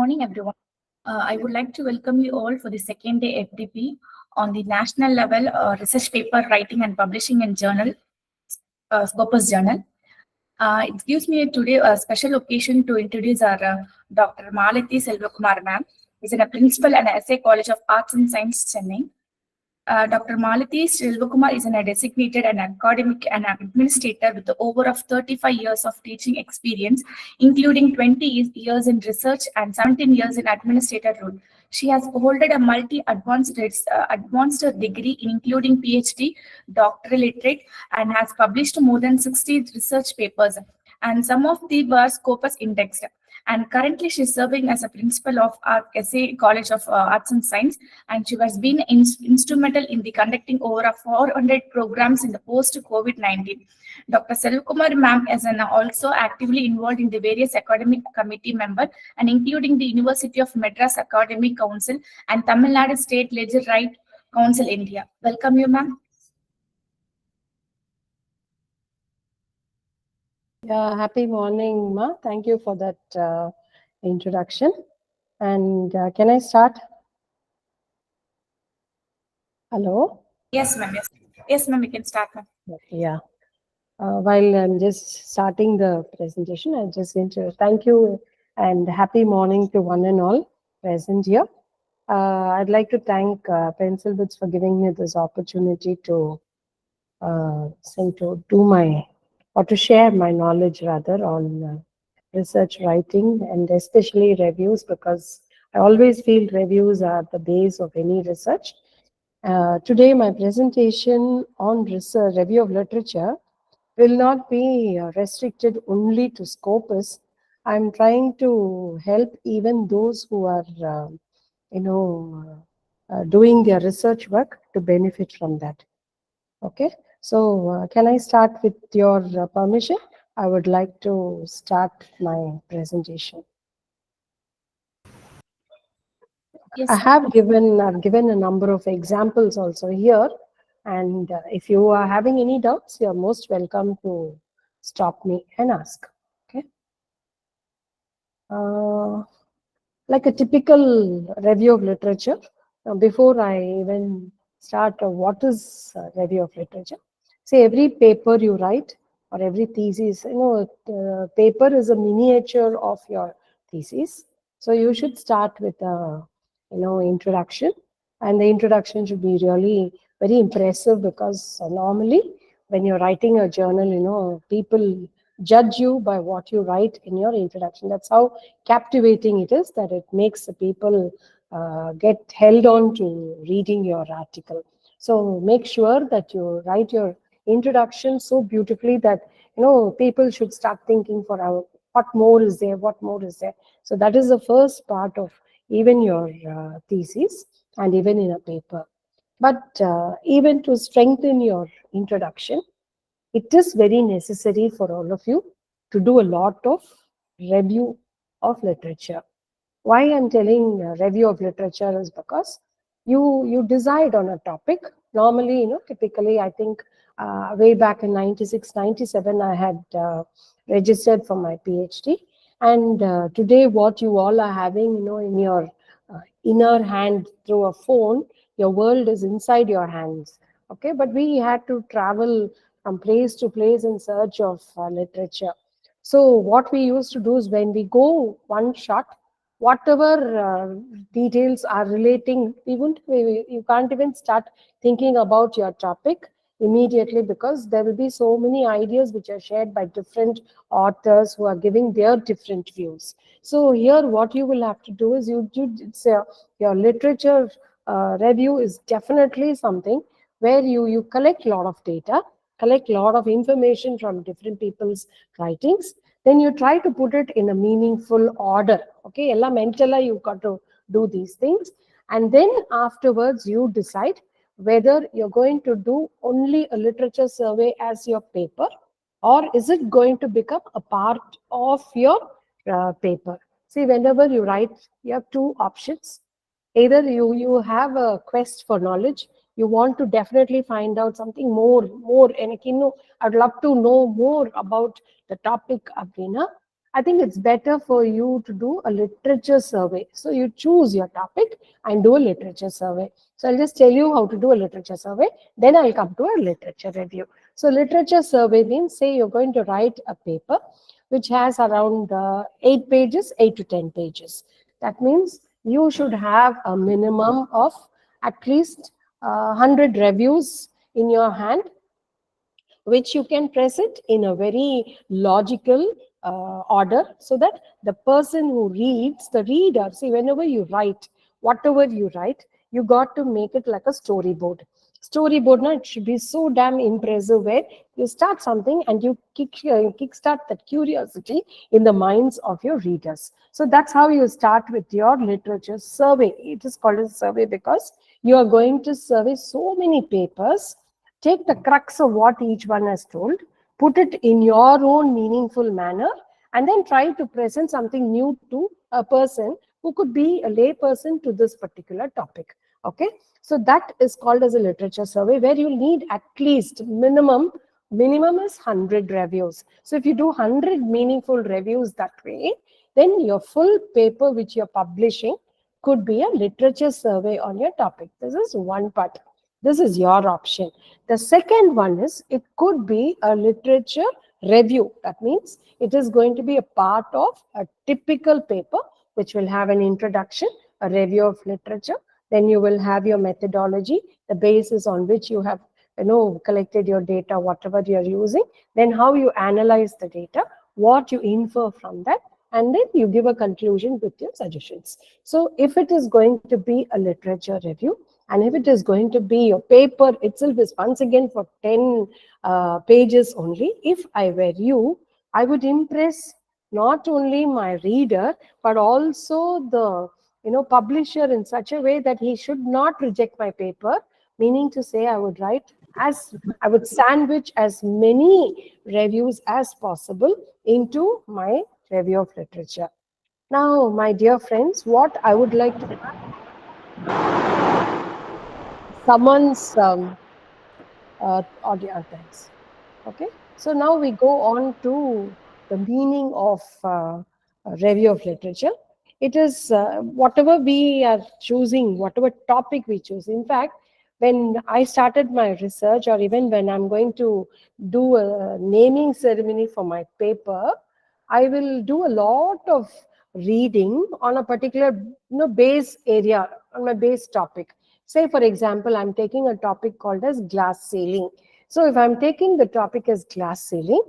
morning, everyone. I would like to welcome you all for the second day FDP on the national level research paper writing and publishing in journal, Scopus journal. It gives me today a special occasion to introduce our Dr. Malati Selvakumar ma'am. Is a principal and essay College of Arts and Science, Chennai. Dr. Malati Selvakumar is a designated and academic and administrator with over of 35 years of teaching experience, including 20 years in research and 17 years in administrator role. She has holded a multi-advanced degree, including PhD, doctoral literate, and has published more than 60 research papers, and some of the were Scopus indexed. And currently, she's serving as a principal of our SA College of Arts and Science, and she has been instrumental in the conducting over 400 programs in the post-COVID-19. Dr. Selvakumar ma'am is also actively involved in the various academic committee member, and including the University of Madras Academic Council and Tamil Nadu State Leisure Right Council, India. Welcome you, ma'am. Yeah, happy morning, Ma. Thank you for that introduction. And can I start? Hello? Yes, ma'am. Yes, ma'am. We can start, ma'am. Yeah. While I'm just starting the presentation, I just want to thank you and happy morning to one and all present here. I'd like to thank Pencil Bits for giving me this opportunity to to share my knowledge rather on research writing and especially reviews, because I always feel reviews are the base of any research. Today my presentation on research review of literature will not be restricted only to Scopus. I'm trying to help even those who are doing their research work to benefit from that. Okay. So can I start with your permission? I would like to start my presentation. Yes, I've given a number of examples also here, and if you are having any doubts, you are most welcome to stop me and ask. Okay. Like a typical review of literature, before I even start, what is review of literature? Say every paper you write or every thesis, paper is a miniature of your thesis. So you should start with a, introduction, and the introduction should be really very impressive, because normally when you're writing a journal, people judge you by what you write in your introduction. That's how captivating it is, that it makes the people get held on to reading your article. So make sure that you write your introduction so beautifully that people should start thinking for what more is there, what more is there. So that is the first part of even your thesis and even in a paper. But even to strengthen your introduction, it is very necessary for all of you to do a lot of review of literature. Why I'm telling review of literature is because you decide on a topic. Normally, typically, I think way back in 96, 97, I had registered for my PhD. And today, what you all are having, in your inner hand through a phone, your world is inside your hands. Okay, but we had to travel from place to place in search of literature. So what we used to do is, when we go one shot, whatever details are relating, you can't even start thinking about your topic immediately, because there will be so many ideas which are shared by different authors who are giving their different views. So here what you will have to do is, your literature review is definitely something where you collect a lot of data, collect a lot of information from different people's writings, then you try to put it in a meaningful order. Okay, ella mentally you got to do these things, and then afterwards you decide whether you're going to do only a literature survey as your paper, or is it going to become a part of your paper. See, whenever you write, you have two options. Either you have a quest for knowledge, you want to definitely find out something more, and I'd love to know more about the topic, Abhina. I think it's better for you to do a literature survey. So you choose your topic and do a literature survey. So I'll just tell you how to do a literature survey. Then I'll come to a literature review. So literature survey means, say you're going to write a paper which has around 8 pages, 8 to 10 pages. That means you should have a minimum of at least 100 reviews in your hand, which you can present in a very logical order, so that the person who reads, the reader, see, whenever you write, whatever you write, you got to make it like a storyboard. Storyboard, now it should be so damn impressive, where you start something and you kickstart that curiosity in the minds of your readers. So that's how you start with your literature survey. It is called a survey because you are going to survey so many papers. Take the crux of what each one has told, put it in your own meaningful manner, and then try to present something new to a person who could be a lay person to this particular topic. Okay, so that is called as a literature survey, where you'll need at least minimum is 100 reviews. So if you do 100 meaningful reviews that way, then your full paper which you're publishing could be a literature survey on your topic. This is one part. This is your option. The second one is, it could be a literature review. That means it is going to be a part of a typical paper, which will have an introduction, a review of literature. Then you will have your methodology, the basis on which you have collected your data, whatever you are using. Then how you analyze the data, what you infer from that, and then you give a conclusion with your suggestions. So if it is going to be a literature review, and if it is going to be, your paper itself is once again for 10 pages only, if I were you, I would impress not only my reader, but also the publisher in such a way that he should not reject my paper. Meaning to say, I would sandwich as many reviews as possible into my review of literature. Now, my dear friends, what I would like to someone's audio. Thanks. Okay, so now we go on to the meaning of review of literature. It is whatever we are choosing, whatever topic we choose. In fact, when I started my research, or even when I'm going to do a naming ceremony for my paper, I will do a lot of reading on a particular base area, on my base topic. Say, for example, I'm taking a topic called as glass ceiling. So if I'm taking the topic as glass ceiling,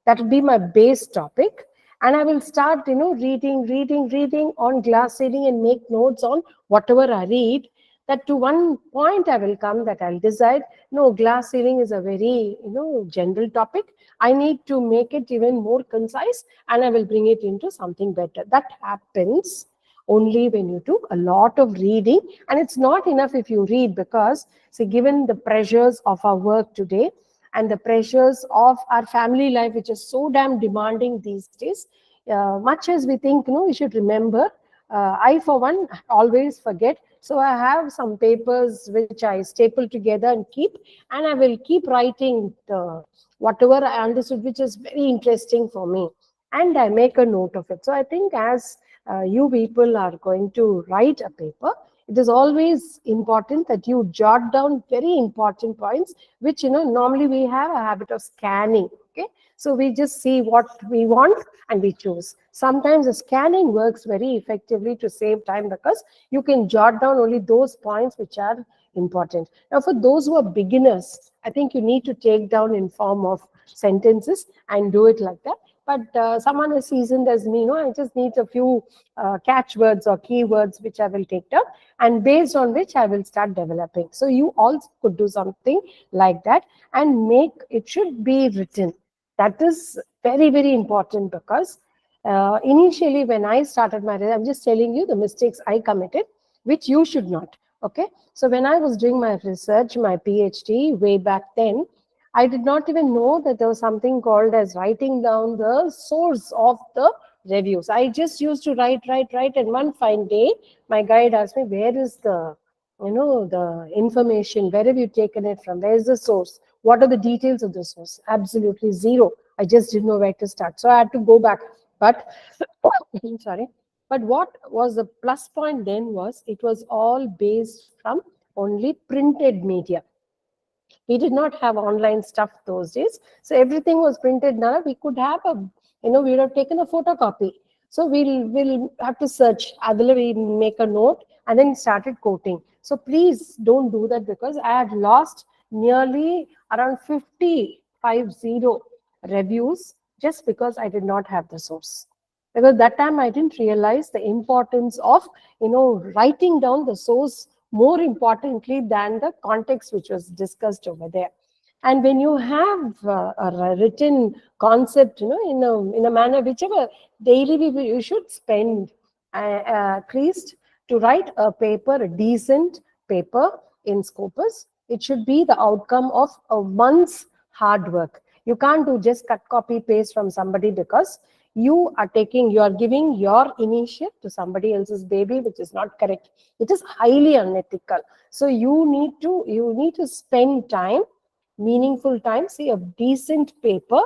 that will be my base topic. And I will start, reading on glass ceiling and make notes on whatever I read. That to one point I will come that I'll decide, no, glass ceiling is a very, general topic. I need to make it even more concise, and I will bring it into something better. That happens only when you do a lot of reading. And it's not enough if you read, because, see, given the pressures of our work today and the pressures of our family life, which is so damn demanding these days, much as we think, we should remember, I, for one, always forget. So I have some papers which I staple together and keep, and I will keep writing whatever I understood, which is very interesting for me, and I make a note of it. So I think, as you people are going to write a paper, it is always important that you jot down very important points, which normally we have a habit of scanning. Okay, so we just see what we want and we choose. Sometimes the scanning works very effectively to save time, because you can jot down only those points which are important. Now, for those who are beginners, I think you need to take down in form of sentences and do it like that. But someone as seasoned as me, I just need a few catchwords or keywords which I will take down, and based on which I will start developing. So you also could do something like that, and it should be written. That is very, very important, because initially when I started my research, I'm just telling you the mistakes I committed, which you should not. Okay, so when I was doing my research, my PhD way back then, I did not even know that there was something called as writing down the source of the reviews. I just used to write, and one fine day, my guide asked me, where is the information? Where have you taken it from? Where is the source? What are the details of the source? Absolutely zero. I just didn't know where to start. So I had to go back But sorry, but what was the plus point then was it was all based from only printed media. We did not have online stuff those days, so everything was printed. Now we could have a, we would have taken a photocopy. So we'll have to search. Adela, we make a note and then started quoting. So please don't do that, because I had lost nearly around 50 reviews just because I did not have the source. Because that time I didn't realize the importance of writing down the source more importantly than the context which was discussed over there. And when you have a written concept, in a manner, whichever daily you should spend at least to write a paper, a decent paper in Scopus. It should be the outcome of a month's hard work. You can't do just cut, copy, paste from somebody, because you are giving your initiative to somebody else's baby, which is not correct. It is highly unethical. So you need to spend time, meaningful time. See, a decent paper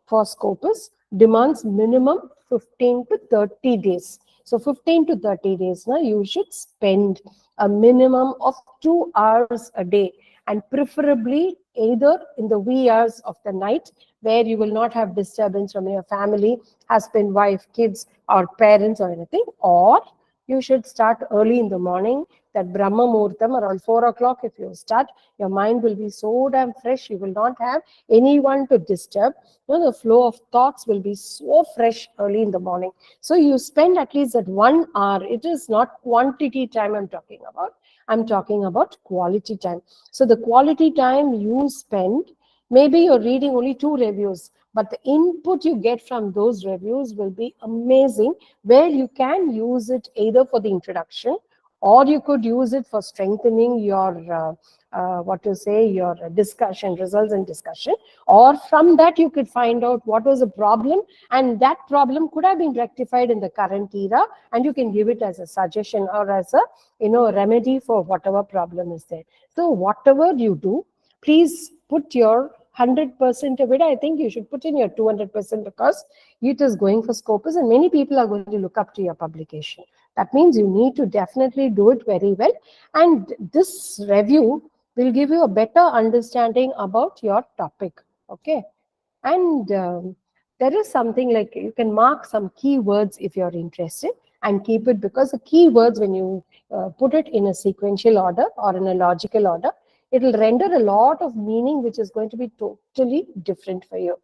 for Scopus demands minimum 15 to 30 days. So 15 to 30 days, now you should spend a minimum of 2 hours a day, and preferably either in the wee hours of the night, where you will not have disturbance from your family, husband, wife, kids, or parents or anything, or you should start early in the morning, that Brahma Muhurtam around 4 o'clock. If you start, your mind will be so damn fresh. You will not have anyone to disturb. The flow of thoughts will be so fresh early in the morning. So you spend at least that 1 hour. It is not quantity time I'm talking about. I'm talking about quality time. So the quality time you spend, maybe you're reading only 2 reviews, but the input you get from those reviews will be amazing, where you can use it either for the introduction, or you could use it for strengthening your your discussion, results and discussion. Or from that you could find out what was the problem, and that problem could have been rectified in the current era, and you can give it as a suggestion or as a remedy for whatever problem is there. So whatever you do, please put your 100% of it. I think you should put in your 200%, because it is going for Scopus and many people are going to look up to your publication. That means you need to definitely do it very well. And this review will give you a better understanding about your topic. Okay. And there is something like you can mark some keywords if you're interested and keep it, because the keywords, when you put it in a sequential order or in a logical order, it will render a lot of meaning, which is going to be totally different for you.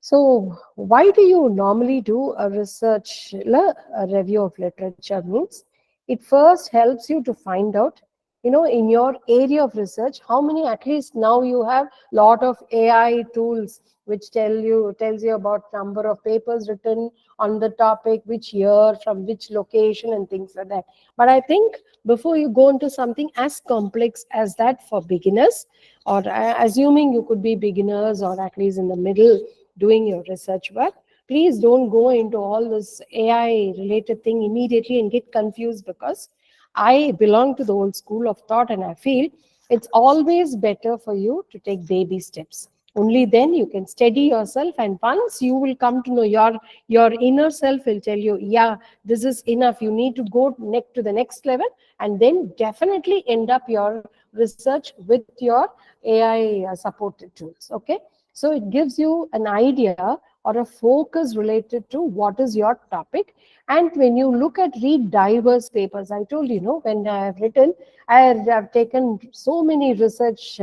So why do you normally do a a review of literature? Means it first helps you to find out, in your area of research, how many, at least now you have lot of AI tools which tells you about number of papers written on the topic, which year, from which location, and things like that. But I think before you go into something as complex as that for beginners, or assuming you could be beginners or at least in the middle doing your research work, please don't go into all this AI related thing immediately and get confused, because I belong to the old school of thought and I feel it's always better for you to take baby steps. Only then you can steady yourself, and once you will come to know, your inner self will tell you, yeah, this is enough, you need to go next to the next level, and then definitely end up your research with your AI supported tools. Okay. So it gives you an idea or a focus related to what is your topic. And when you read diverse papers, I told when I have written, I have taken so many research,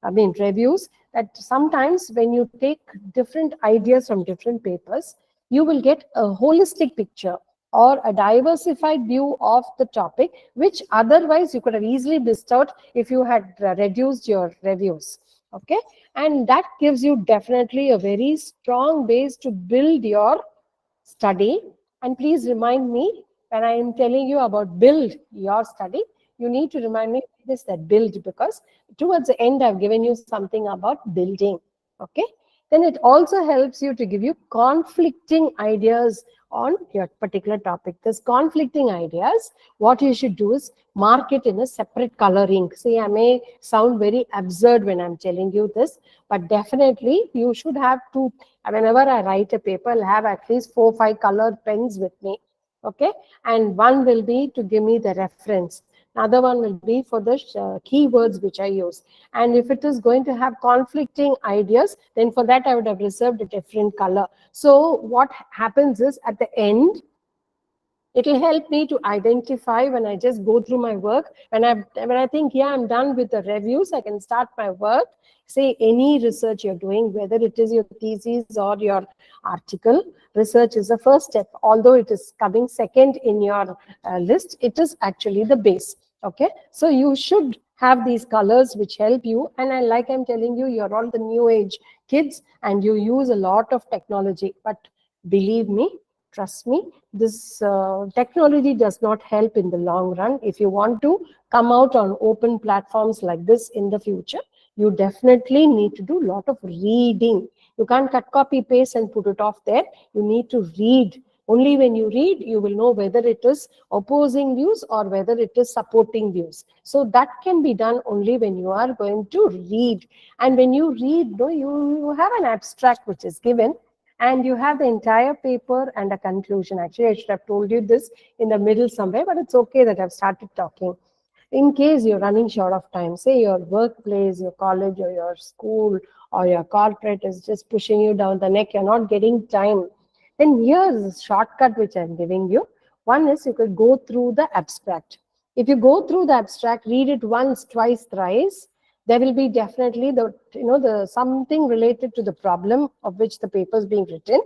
reviews, that sometimes when you take different ideas from different papers, you will get a holistic picture or a diversified view of the topic, which otherwise you could have easily missed out if you had reduced your reviews. Okay. And that gives you definitely a very strong base to build your study. And please remind me, when I am telling you about build your study, you need to remind me what is that build, because towards the end I've given you something about building. Okay. Then it also helps you to give you conflicting ideas on your particular topic. This conflicting ideas, what you should do is mark it in a separate coloring. See, I may sound very absurd when I'm telling you this, but definitely you should have to, whenever I write a paper, I'll have at least 4 or 5 colored pens with me. Okay, and one will be to give me the reference. Another one will be for the keywords which I use. And if it is going to have conflicting ideas, then for that I would have reserved a different color. So what happens is at the end, it will help me to identify when I just go through my work. When I think, yeah, I'm done with the reviews, I can start my work. Say any research you're doing, whether it is your thesis or your article, research is the first step. Although it is coming second in your list, it is actually the base. Okay, so you should have these colors which help you. And like I'm telling you, you're all the new age kids and you use a lot of technology. But believe me, trust me, this technology does not help in the long run. If you want to come out on open platforms like this in the future, you definitely need to do a lot of reading. You can't cut, copy, paste and put it off there. You need to read. Only when you read, you will know whether it is opposing views or whether it is supporting views. So that can be done only when you are going to read. And when you read, you have an abstract which is given, and you have the entire paper and a conclusion. Actually, I should have told you this in the middle somewhere, but it's okay that I've started talking. In case you're running short of time, say your workplace, your college or your school or your corporate is just pushing you down the neck, you're not getting time, then here's a shortcut which I'm giving you. One is you could go through the abstract. If you go through the abstract, read it once, twice, thrice, there will be definitely the something related to the problem of which the paper is being written.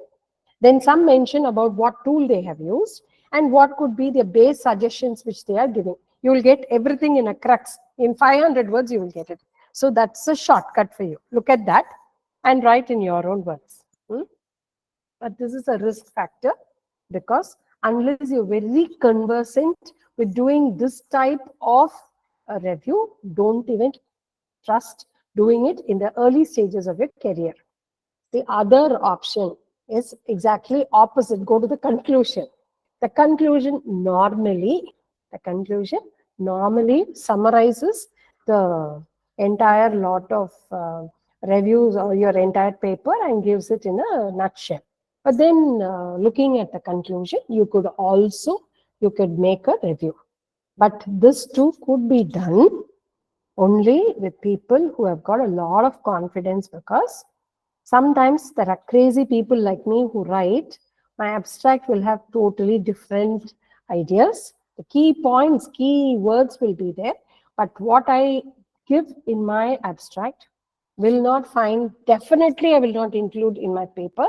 Then some mention about what tool they have used and what could be the base suggestions which they are giving. You will get everything in a crux. In 500 words, you will get it. So that's a shortcut for you. Look at that and write in your own words. But this is a risk factor, because unless you're very conversant with doing this type of a review, don't even trust doing it in the early stages of your career. The other option is exactly opposite. Go to the conclusion. The conclusion normally summarizes the entire lot of reviews or your entire paper and gives it in a nutshell. But then looking at the conclusion, you could make a review. But this too could be done only with people who have got a lot of confidence, because sometimes there are crazy people like me who write. My abstract will have totally different ideas. The key points, key words will be there. But what I give in my abstract will not find, definitely I will not include in my paper.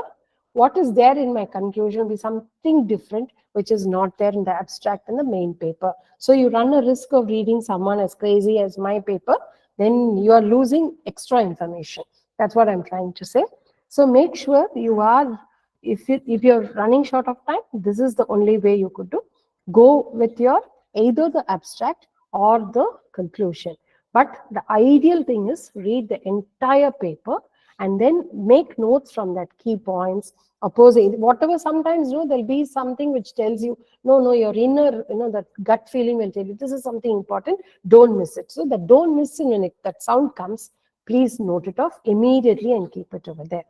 What is there in my conclusion will be something different, which is not there in the abstract and the main paper. So you run a risk of reading someone as crazy as my paper, then you are losing extra information. That's what I'm trying to say. So make sure you are, if you're running short of time, this is the only way you could do. Go with your either the abstract or the conclusion. But the ideal thing is read the entire paper and then make notes from that key points, opposing whatever. Sometimes there'll be something which tells you, no, your inner, that gut feeling will tell you this is something important, don't miss it. So that don't miss it, when that sound comes, please note it off immediately and keep it over there.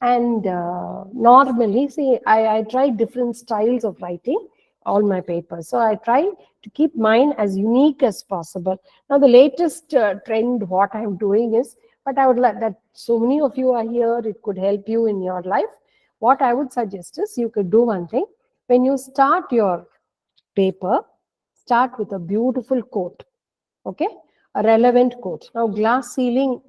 And normally, see, I try different styles of writing all my papers. So I try to keep mine as unique as possible. Now, the latest trend, what I'm doing is, but I would like that so many of you are here, it could help you in your life. What I would suggest is you could do one thing. When you start your paper, start with a beautiful quote. Okay, a relevant quote. Now, glass ceiling,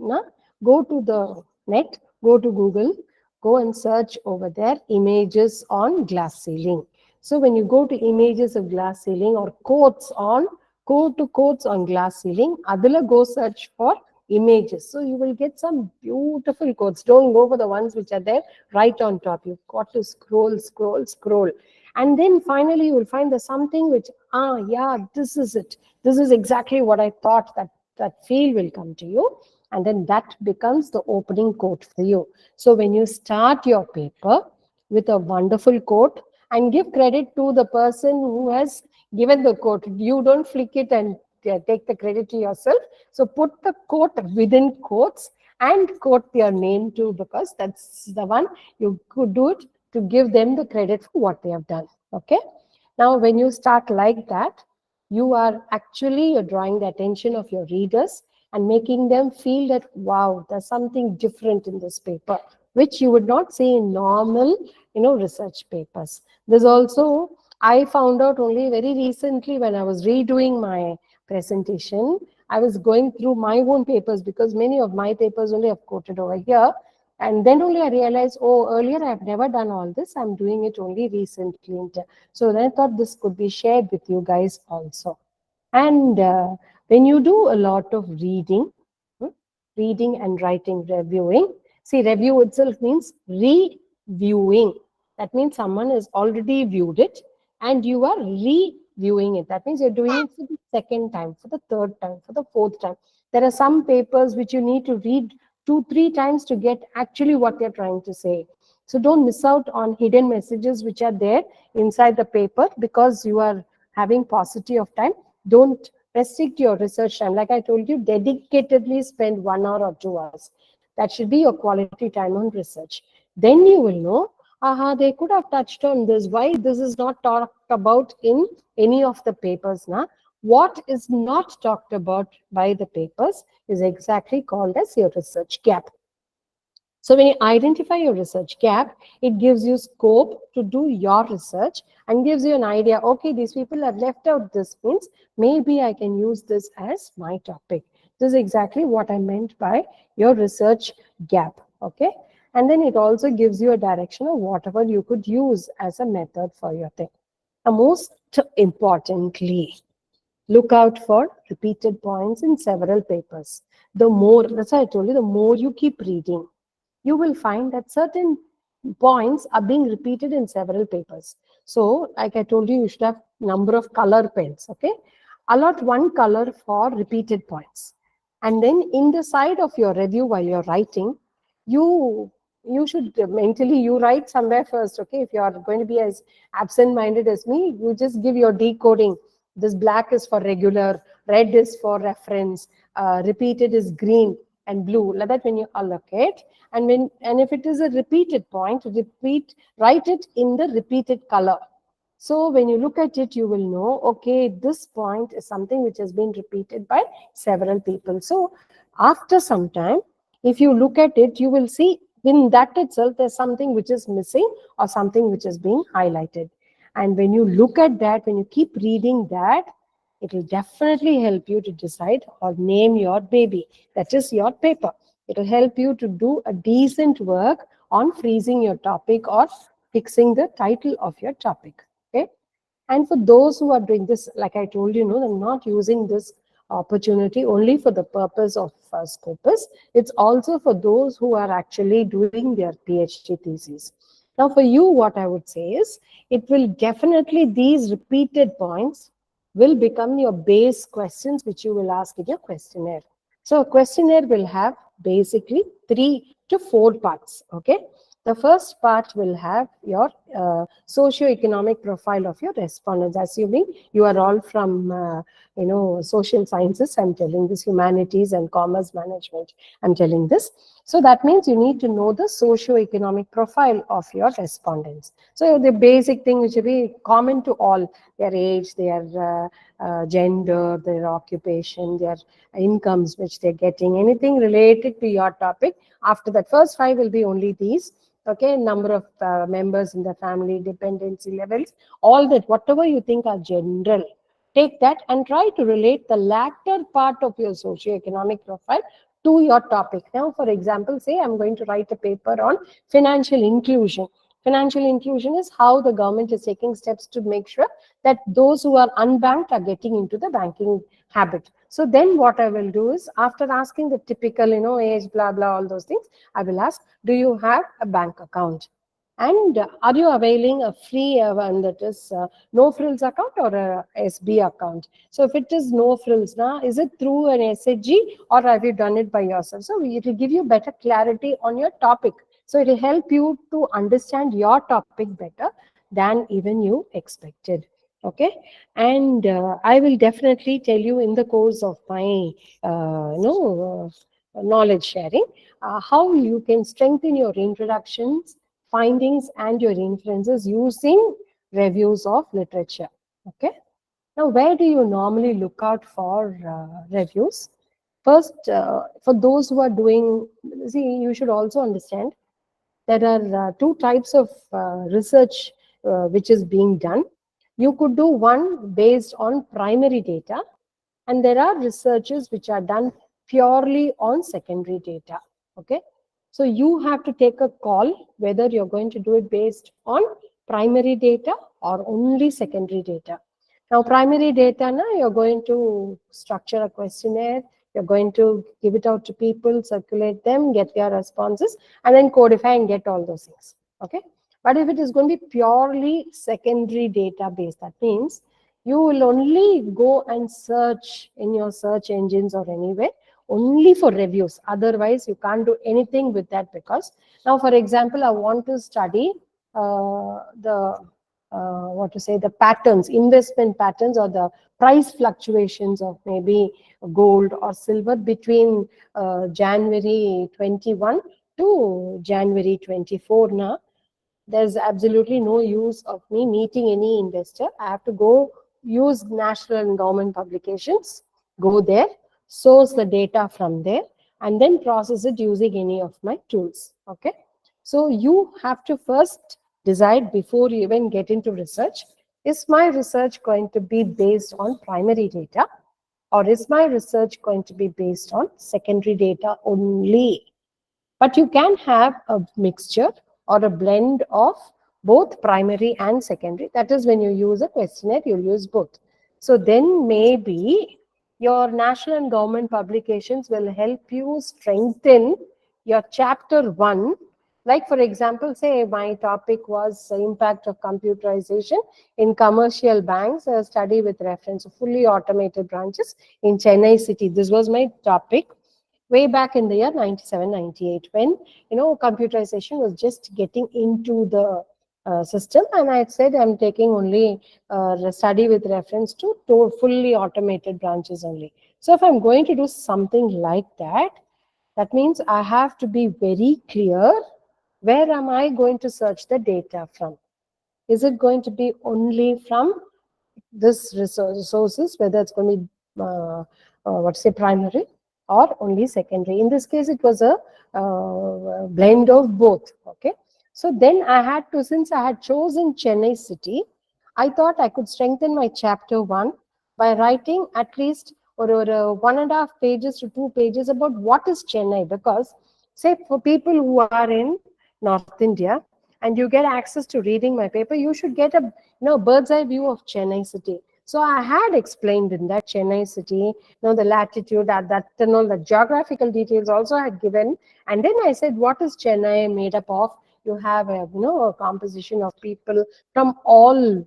go to the net, go to Google, go and search over there images on glass ceiling. So when you go to images of glass ceiling or go to quotes on glass ceiling, adila go search for images. So you will get some beautiful quotes. Don't go for the ones which are there right on top. You've got to scroll, scroll, scroll. And then finally you will find there's something which, yeah, this is it. This is exactly what I thought, that feel will come to you. and then that becomes the opening quote for you. So when you start your paper with a wonderful quote, and give credit to the person who has given the quote, you don't flick it and take the credit to yourself. So put the quote within quotes and quote their name too, because that's the one you could do it to give them the credit for what they have done. Okay. Now, when you start like that, you are actually drawing the attention of your readers and making them feel that, wow, there's something different in this paper, which you would not see in normal, research papers. There's also, I found out only very recently when I was redoing my presentation, I was going through my own papers because many of my papers only have quoted over here. And then only I realized, oh, earlier I've never done all this. I'm doing it only recently. So then I thought this could be shared with you guys also. And when you do a lot of reading, hmm, reading and writing, reviewing, see, review itself means reviewing. That means someone has already viewed it and you are reviewing it. That means you're doing it for the second time, for the third time, for the fourth time. There are some papers which you need to read 2-3 times to get actually what they're trying to say. So don't miss out on hidden messages which are there inside the paper because you are having paucity of time. Don't restrict your research time. Like I told you, dedicatedly spend 1 hour or 2 hours. That should be your quality time on research. Then you will know, aha, they could have touched on this. Why this is not talked about in any of the papers now? What is not talked about by the papers is exactly called as your research gap. So when you identify your research gap, it gives you scope to do your research and gives you an idea, okay, these people have left out this, means maybe I can use this as my topic. This is exactly what I meant by your research gap, okay? And then it also gives you a direction of whatever you could use as a method for your thing. And most importantly, look out for repeated points in several papers. The more, that's why I told you, the more you keep reading, you will find that certain points are being repeated in several papers. So, like I told you, you should have number of color pens, okay? Allot one color for repeated points. And then in the side of your review while you're writing, you should mentally, you write somewhere first, okay? If you are going to be as absent-minded as me, you just give your decoding. This black is for regular, red is for reference, repeated is green and blue. Like that when you allocate, and if it is a repeated point, write it in the repeated color. So when you look at it, you will know, okay, this point is something which has been repeated by several people. So after some time, if you look at it, you will see in that itself, there's something which is missing or something which is being highlighted. And when you look at that, when you keep reading that, it will definitely help you to decide or name your baby. That is your paper. It will help you to do a decent work on freezing your topic or fixing the title of your topic. Okay. And for those who are doing this, like I told you, they're not using this opportunity only for the purpose of Scopus. It's also for those who are actually doing their PhD thesis. Now, for you, what I would say is, it will definitely, these repeated points will become your base questions which you will ask in your questionnaire. So a questionnaire will have basically 3 to 4 parts, okay? The first part will have your socio-economic profile of your respondents, assuming you are all from, social sciences, I'm telling this, humanities and commerce management, I'm telling this. So that means you need to know the socio-economic profile of your respondents. So the basic thing which will be common to all, their age, their gender, their occupation, their incomes which they're getting, anything related to your topic. After that, first 5 will be only these. Okay, number of members in the family, dependency levels, all that, whatever you think are general, take that and try to relate the latter part of your socioeconomic profile to your topic. Now, for example, say I'm going to write a paper on financial inclusion. Financial inclusion is how the government is taking steps to make sure that those who are unbanked are getting into the banking habit. So then what I will do is, after asking the typical, age, blah, blah, all those things, I will ask, do you have a bank account? And are you availing a free one, that is no frills account or a SB account? So if it is no frills, now is it through an SHG or have you done it by yourself? So it will give you better clarity on your topic. So it will help you to understand your topic better than even you expected. Okay, and I will definitely tell you in the course of my knowledge sharing how you can strengthen your introductions, findings, and your inferences using reviews of literature. Okay. Now, where do you normally look out for reviews? First, for those who are doing, see, you should also understand there are two types of research which is being done. You could do one based on primary data, and there are researches which are done purely on secondary data. Okay, so you have to take a call whether you're going to do it based on primary data or only secondary data. Now, primary data, now you're going to structure a questionnaire, you're going to give it out to people, circulate them, get their responses, and then codify and get all those things. Okay, but if it is going to be purely secondary database, that means you will only go and search in your search engines or anywhere only for reviews. Otherwise, you can't do anything with that, because now, for example, I want to study the what to say, the patterns, investment patterns, or the price fluctuations of maybe gold or silver between January 21 to January 24 now. There's absolutely no use of me meeting any investor. I have to go use national and government publications, go there, source the data from there, and then process it using any of my tools. Okay. So you have to first decide before you even get into research, is my research going to be based on primary data, or is my research going to be based on secondary data only? But you can have a mixture or a blend of both primary and secondary. That is, when you use a questionnaire, you'll use both. So then maybe your national and government publications will help you strengthen your chapter 1. Like, for example, say my topic was the impact of computerization in commercial banks, a study with reference to fully automated branches in Chennai city. This was my topic way back in the year 97, 98, when computerization was just getting into the system, and I had said I'm taking only study with reference to fully automated branches only. So if I'm going to do something like that, that means I have to be very clear, where am I going to search the data from? Is it going to be only from this resources, whether it's going to be primary or only secondary? In this case, it was a blend of both. Okay, so then I had to, since I had chosen Chennai city, I thought I could strengthen my chapter 1 by writing at least or 1.5 pages to 2 pages about what is Chennai. Because say for people who are in North India and you get access to reading my paper, you should get a bird's eye view of Chennai city. So I had explained in that Chennai city, the latitude at that, the geographical details also I had given. And then I said, what is Chennai made up of? You have a composition of people from all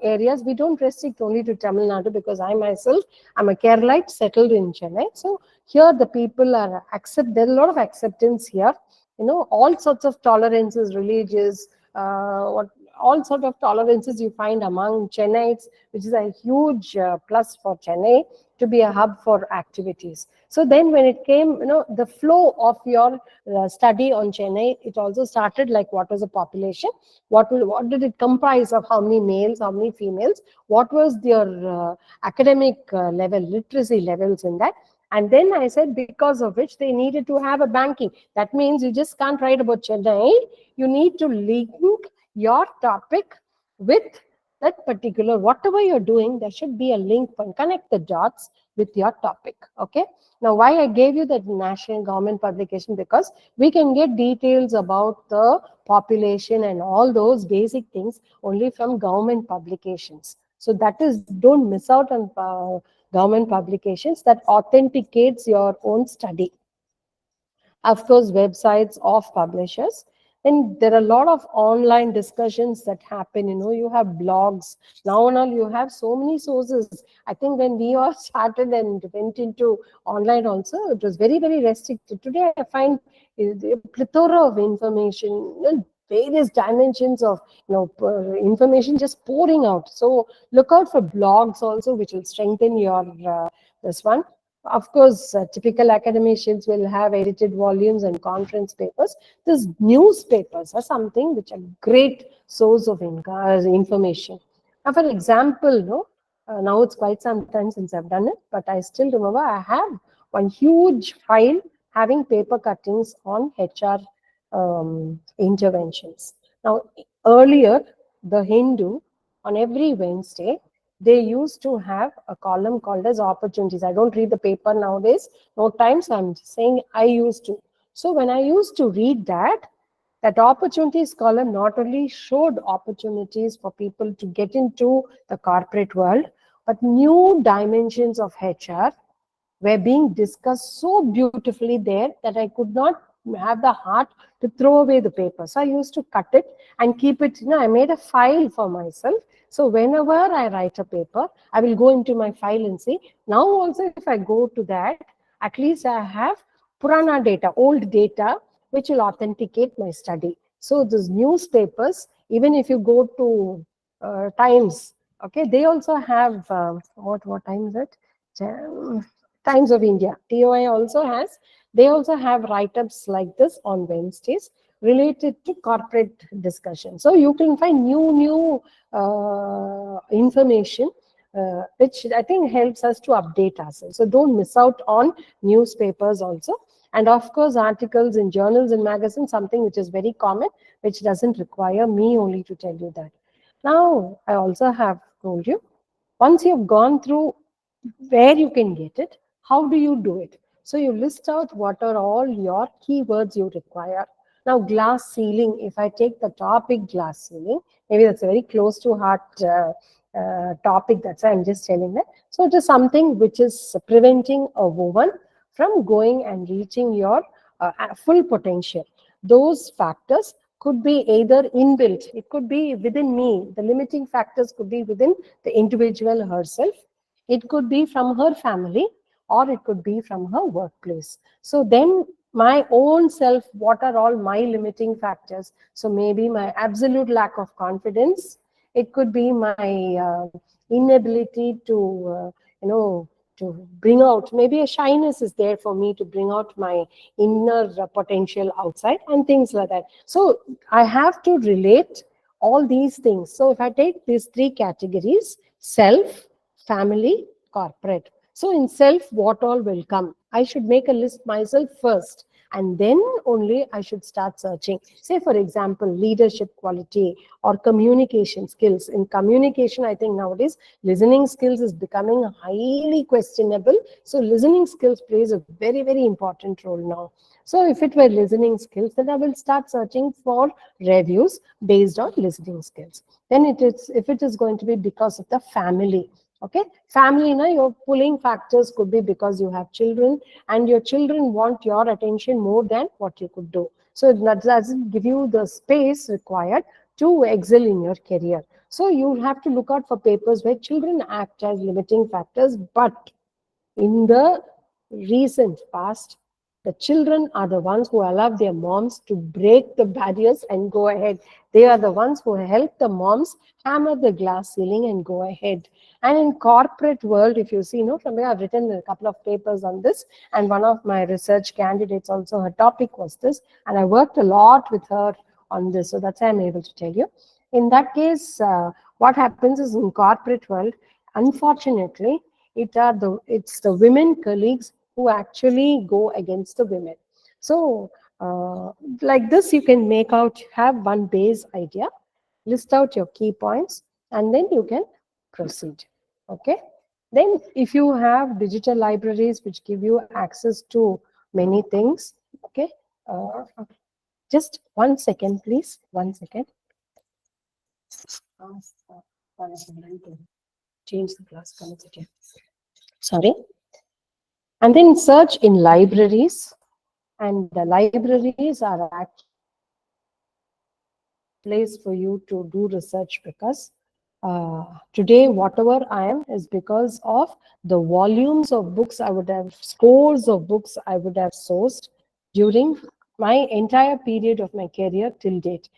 areas. We don't restrict only to Tamil Nadu, because I myself, I'm a Keralite settled in Chennai. So here the people are there's a lot of acceptance here. All sorts of tolerances, religious, all sort of tolerances you find among Chennaites, which is a huge plus for Chennai to be a hub for activities. So then when it came, the flow of your study on Chennai, it also started like, what was the population? What did it comprise of? How many males, how many females? What was their academic level, literacy levels in that? And then I said, because of which they needed to have a banking. That means you just can't write about Chennai. You need to link your topic with that particular, whatever you're doing, there should be a link and connect the dots with your topic. Okay. Now, why I gave you that national government publication? Because we can get details about the population and all those basic things only from government publications. So that is, don't miss out on government publications. That authenticates your own study. Of course, websites of publishers. Then there are a lot of online discussions that happen. You have blogs. Now and all, you have so many sources. I think when we all started and went into online also, it was very, very restricted. Today, I find a plethora of information, various dimensions of information just pouring out. So look out for blogs also, which will strengthen your this one. Of course, typical academicians will have edited volumes and conference papers. These newspapers are something which are great source of information. Now, for example, now it's quite some time since I've done it, but I still remember I have one huge file having paper cuttings on HR interventions. Now, earlier, the Hindu, on every Wednesday, they used to have a column called as opportunities. I don't read the paper nowadays, no time, so I'm saying I used to. So when I used to read that opportunities column not only showed opportunities for people to get into the corporate world, but new dimensions of HR were being discussed so beautifully there that I could not have the heart to throw away the paper. So I used to cut it and keep it. I made a file for myself. So whenever I write a paper, I will go into my file and see. Now also, if I go to that, at least I have Purana data, old data, which will authenticate my study. So these newspapers, even if you go to Times, okay, they also have what time is it? Times of India, TOI also has, they also have write-ups like this on Wednesdays related to corporate discussion. So you can find new information which I think helps us to update ourselves. So don't miss out on newspapers also. And of course, articles in journals and magazines, something which is very common, which doesn't require me only to tell you that. Now, I also have told you, once you've gone through where you can get it, how do you do it? So you list out what are all your keywords you require. Now, glass ceiling, if I take the topic glass ceiling, maybe that's a very close to heart topic, that's why I'm just telling that. So it is something which is preventing a woman from going and reaching your full potential. Those factors could be either inbuilt, it could be within me, the limiting factors could be within the individual herself, it could be from her family, or it could be from her workplace. So then my own self, what are all my limiting factors? So maybe my absolute lack of confidence, it could be my inability to to bring out, maybe a shyness is there for me to bring out my inner potential outside and things like that. So I have to relate all these things. So if I take these three categories, self, family, corporate. So in self, what all will come? I should make a list myself first, and then only I should start searching. Say, for example, leadership quality or communication skills. In communication, I think nowadays listening skills is becoming highly questionable. So listening skills plays a very, very important role now. So if it were listening skills, then I will start searching for reviews based on listening skills. Then if it is going to be because of the family. Okay, family, your pulling factors could be because you have children and your children want your attention more than what you could do. So that doesn't give you the space required to excel in your career. So you have to look out for papers where children act as limiting factors, but in the recent past, the children are the ones who allow their moms to break the barriers and go ahead. They are the ones who help the moms hammer the glass ceiling and go ahead. And in corporate world, if you see, from where I've written a couple of papers on this, and one of my research candidates also, her topic was this, and I worked a lot with her on this. So that's why I'm able to tell you. In that case, what happens is in corporate world, unfortunately, it's the women colleagues who actually go against the women. So like this, you can have one base idea, list out your key points, and then you can proceed. Okay. Then if you have digital libraries which give you access to many things, okay. Just 1 second, please. 1 second. Change the class. Sorry. And then search in libraries, and the libraries are actually place for you to do research, because today whatever I am is because of the volumes of books I would have, scores of books I would have sourced during my entire period of my career till date.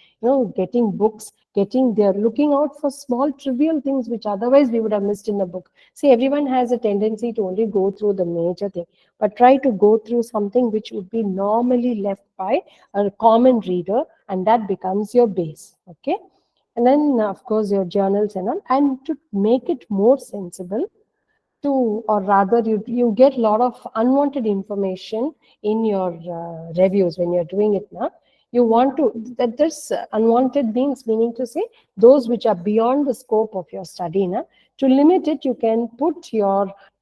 Getting books, they're looking out for small trivial things which otherwise we would have missed in a book. See, everyone has a tendency to only go through the major thing, but try to go through something which would be normally left by a common reader, and that becomes your base. Okay. And then of course your journals and all, and to make it more sensible, to, or rather you get a lot of unwanted information in your reviews when you're doing it now. You want to, that this unwanted meaning to say those which are beyond the scope of your study now. To limit it, you can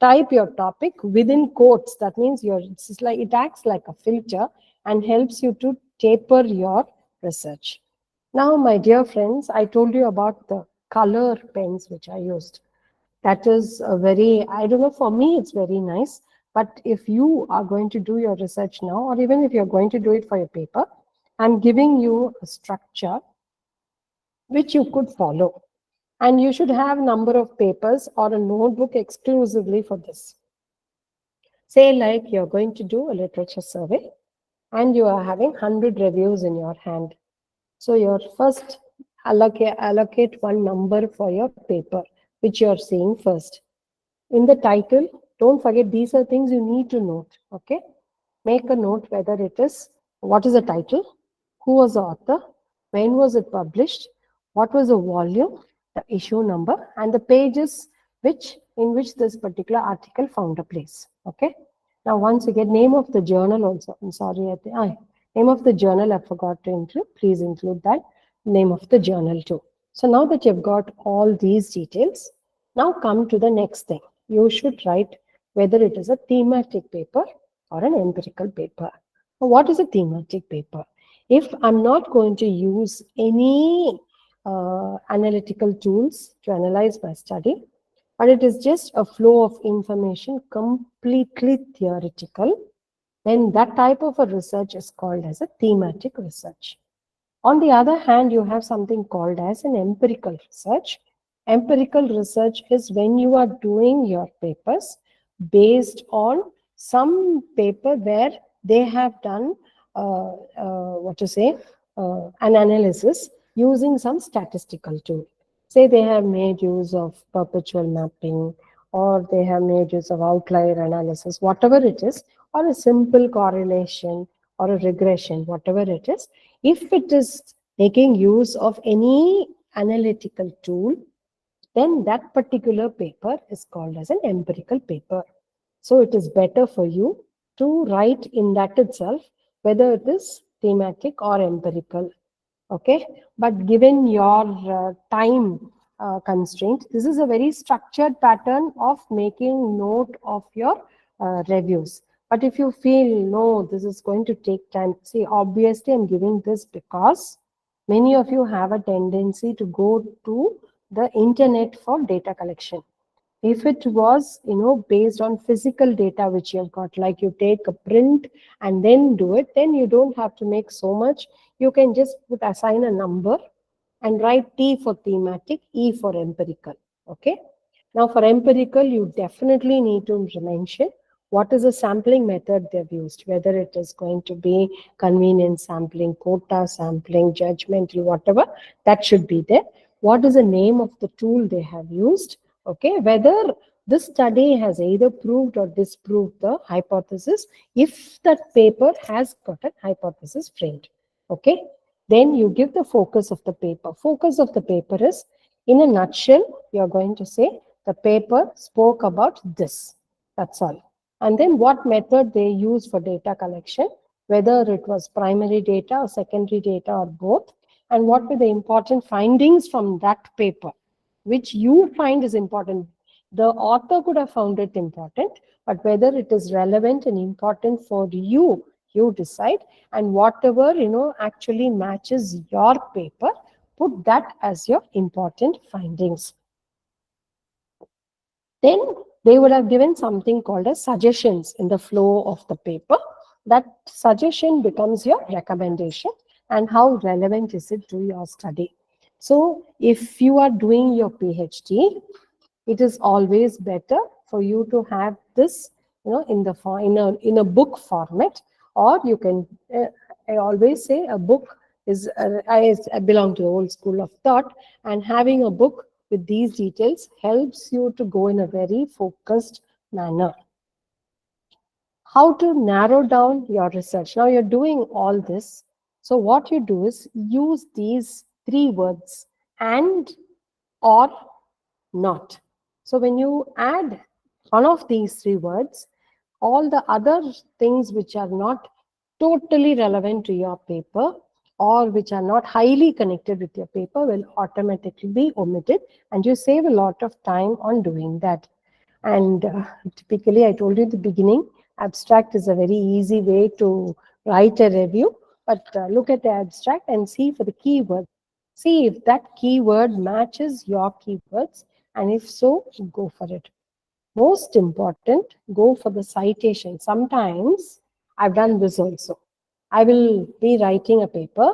type your topic within quotes. That means it's like, it acts like a filter and helps you to taper your research. Now, my dear friends, I told you about the color pens which I used. That is a very, I don't know, for me it's very nice. But if you are going to do your research now, or even if you're going to do it for your paper, I'm giving you a structure which you could follow. And you should have number of papers or a notebook exclusively for this. Say like you're going to do a literature survey and you are having 100 reviews in your hand. So your first allocate one number for your paper, which you're seeing first. In the title, don't forget, these are things you need to note. Okay. Make a note whether it is, what is the title, who was the author, when was it published, what was the volume, the issue number, and the pages in which this particular article found a place. Okay. Now, once you get name of the journal also, I'm sorry, name of the journal I forgot to include. Please include that name of the journal too. So now that you've got all these details, now come to the next thing. You should write whether it is a thematic paper or an empirical paper. Now, what is a thematic paper? If I'm not going to use any analytical tools to analyze my study, but it is just a flow of information, completely theoretical, then that type of a research is called as a thematic research. On the other hand, you have something called as an empirical research. Empirical research is when you are doing your papers based on some paper where they have done an analysis using some statistical tool. Say they have made use of perpetual mapping, or they have made use of outlier analysis, whatever it is, or a simple correlation or a regression, whatever it is. If it is making use of any analytical tool, then that particular paper is called as an empirical paper. So it is better for you to write in that itself whether it is thematic or empirical. Okay, but given your time constraint, this is a very structured pattern of making note of your reviews. But if you feel, no, this is going to take time, see, obviously I'm giving this because many of you have a tendency to go to the internet for data collection. If it was, based on physical data which you have got, like you take a print and then do it, then you don't have to make so much. You can just assign a number and write T for thematic, E for empirical. Okay. Now for empirical, you definitely need to mention what is the sampling method they've used, whether it is going to be convenience sampling, quota sampling, judgmental, whatever, that should be there. What is the name of the tool they have used? Okay, whether this study has either proved or disproved the hypothesis, if that paper has got a hypothesis framed. Okay, then you give the focus of the paper. Focus of the paper is, in a nutshell, you're going to say the paper spoke about this. That's all. And then what method they use for data collection, whether it was primary data or secondary data or both, and what were the important findings from that paper, which you find is important. The author could have found it important, but whether it is relevant and important for you, you decide. And whatever, actually matches your paper, put that as your important findings. Then they would have given something called as suggestions in the flow of the paper. That suggestion becomes your recommendation. and how relevant is it to your study. So if you are doing your PhD, it is always better for you to have this, in the in a book format, or you can. I always say a book is. I belong to the old school of thought, and having a book with these details helps you to go in a very focused manner. How to narrow down your research. Now you're doing all this. So what you do is use these three words: and, or, not. So when you add one of these three words, all the other things which are not totally relevant to your paper or which are not highly connected with your paper will automatically be omitted, and you save a lot of time on doing that. And typically, I told you at the beginning, abstract is a very easy way to write a review. But look at the abstract and see for the keyword. See if that keyword matches your keywords, and if so, go for it. Most important, go for the citation. Sometimes I've done this also. I will be writing a paper.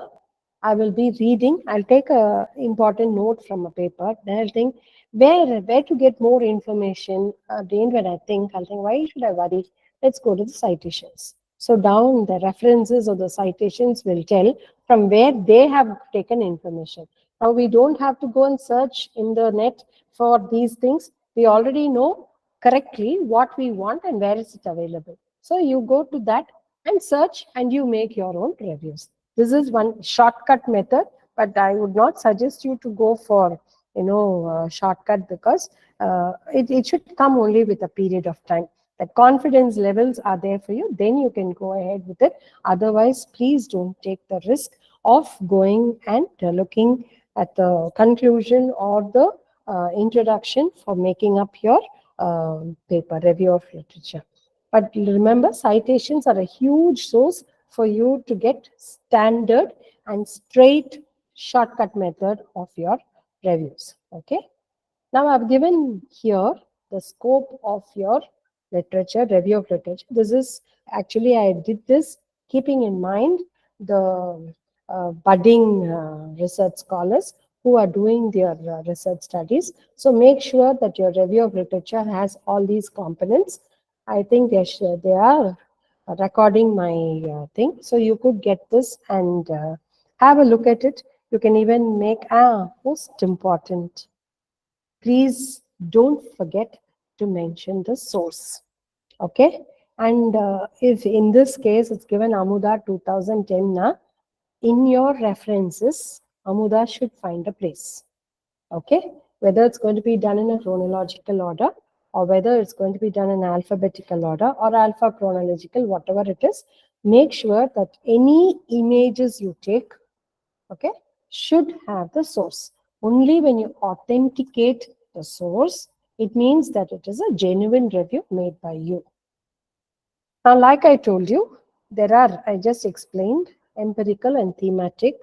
I will be reading. I'll take a important note from a paper. Then I'll think where to get more information. At the end, when I'll think, why should I worry? Let's go to the citations. So down the references or the citations will tell from where they have taken information. Now we don't have to go and search in the net for these things. We already know correctly what we want and where is it available. So you go to that and search and you make your own reviews. This is one shortcut method, but I would not suggest you to go for shortcut, because it should come only with a period of time. The confidence levels are there for you, then you can go ahead with it. Otherwise, please don't take the risk of going and looking at the conclusion or the introduction for making up your paper, review of literature. But remember, citations are a huge source for you to get standard and straight shortcut method of your reviews. Okay. Now I've given here the scope of your literature, review of literature. This is actually, I did this keeping in mind the budding research scholars who are doing their research studies. So make sure that your review of literature has all these components. I think they are recording my thing. So you could get this and have a look at it. You can even make, most important, please don't forget to mention the source. Okay. And if in this case it's given Amuda 2010, in your references, Amuda should find a place. Okay. Whether it's going to be done in a chronological order, or whether it's going to be done in alphabetical order or alpha chronological, whatever it is, make sure that any images you take, okay, should have the source. Only when you authenticate the source, it means that it is a genuine review made by you. Now, like I told you, I just explained empirical and thematic.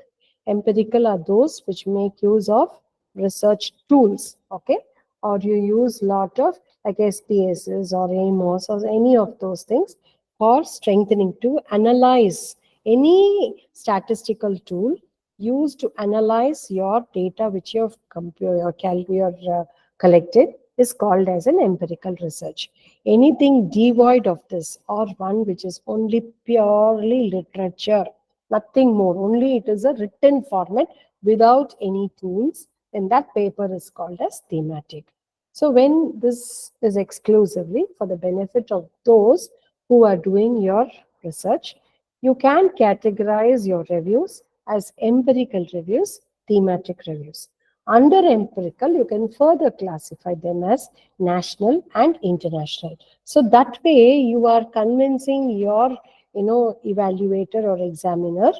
Empirical are those which make use of research tools, okay? Or you use lot of like SPSS or AMOS or any of those things for strengthening to analyze any statistical tool used to analyze your data which you have collected is called as an empirical research. Anything devoid of this, or one which is only purely literature, nothing more, only it is a written format without any tools, then that paper is called as thematic. So when this is exclusively for the benefit of those who are doing your research, you can categorize your reviews as empirical reviews, thematic reviews. Under empirical, you can further classify them as national and international. So that way you are convincing your evaluator or examiner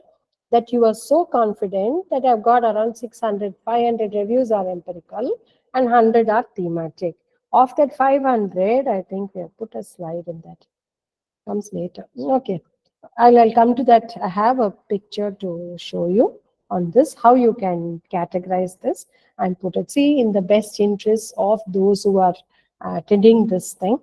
that you are so confident that I've got around 600, 500 reviews are empirical and 100 are thematic. Of that 500, I think we have put a slide in that. Comes later. Okay. I'll come to that. I have a picture to show you on this, how you can categorize this and put it. See, in the best interest of those who are attending this thing,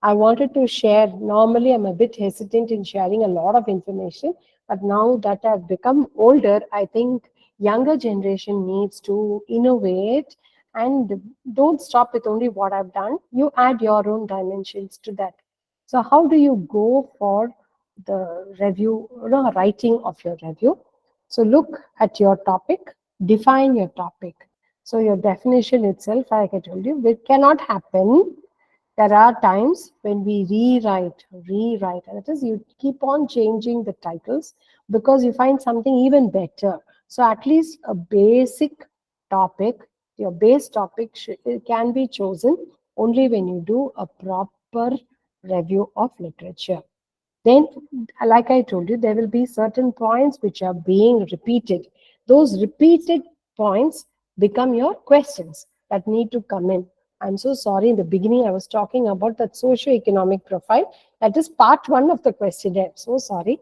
I wanted to share. Normally, I'm a bit hesitant in sharing a lot of information, But now that I've become older, I think younger generation needs to innovate and don't stop with only what I've done. You add your own dimensions to that. So how do you go for the review, writing of your review? So look at your topic, define your topic. So your definition itself, like I told you, it cannot happen. There are times when we rewrite, and it is you keep on changing the titles because you find something even better. So at least a basic topic, your base topic it can be chosen only when you do a proper review of literature. Then, like I told you, there will be certain points which are being repeated. Those repeated points become your questions that need to come in. I'm so sorry, in the beginning, I was talking about that socio-economic profile. That is part one of the questionnaire. So sorry.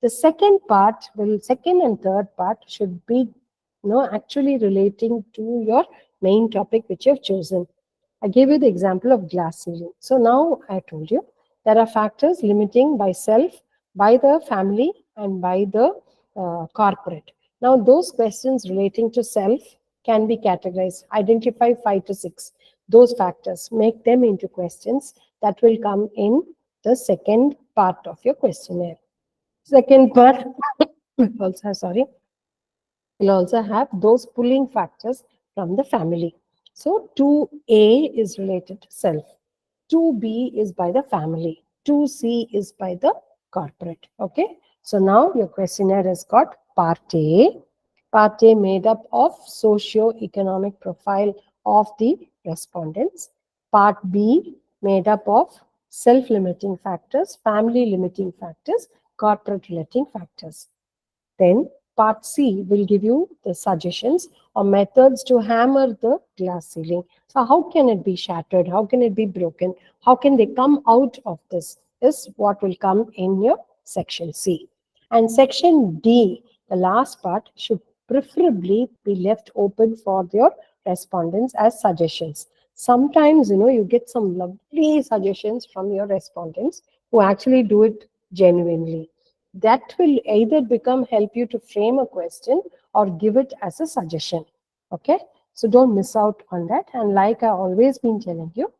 The second and third part should be, actually relating to your main topic which you have chosen. I gave you the example of glass ceiling. So now I told you there are factors limiting by self, by the family, and by the corporate. Now, those questions relating to self can be categorized. Identify 5 to 6. Those factors, make them into questions that will come in the second part of your questionnaire. Second part, also, sorry, will also have those pulling factors from the family. So 2A is related to self. 2B is by the family. 2C is by the corporate. Okay. So now your questionnaire has got part A. Part A made up of socio-economic profile of the respondents. Part B made up of self-limiting factors, family limiting factors, corporate limiting factors. Then part C will give you the suggestions or methods to hammer the glass ceiling. So how can it be shattered? How can it be broken? How can they come out of this? Is what will come in your section C. And section D, the last part, should preferably be left open for your respondents as suggestions. Sometimes, you get some lovely suggestions from your respondents who actually do it genuinely. That will either become help you to frame a question or give it as a suggestion. Okay, so don't miss out on that. And like I always been telling you,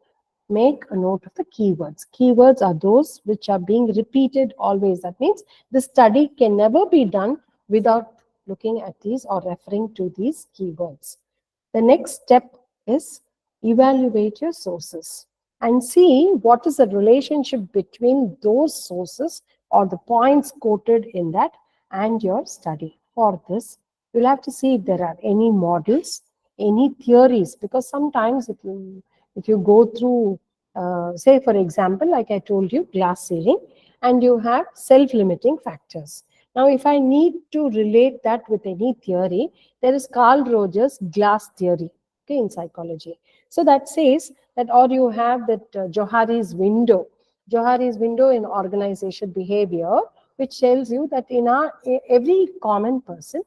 make a note of the keywords. Keywords are those which are being repeated always. That means the study can never be done without looking at these or referring to these keywords. The next step is evaluate your sources and see what is the relationship between those sources or the points quoted in that and your study. For this, you'll have to see if there are any models, any theories, because sometimes if you go through, say for example, like I told you, glass ceiling, and you have self-limiting factors. Now, if I need to relate that with any theory, there is Carl Rogers' glass theory, okay, in psychology. So that says that, or you have that Johari's window in organization behavior, which tells you that every common person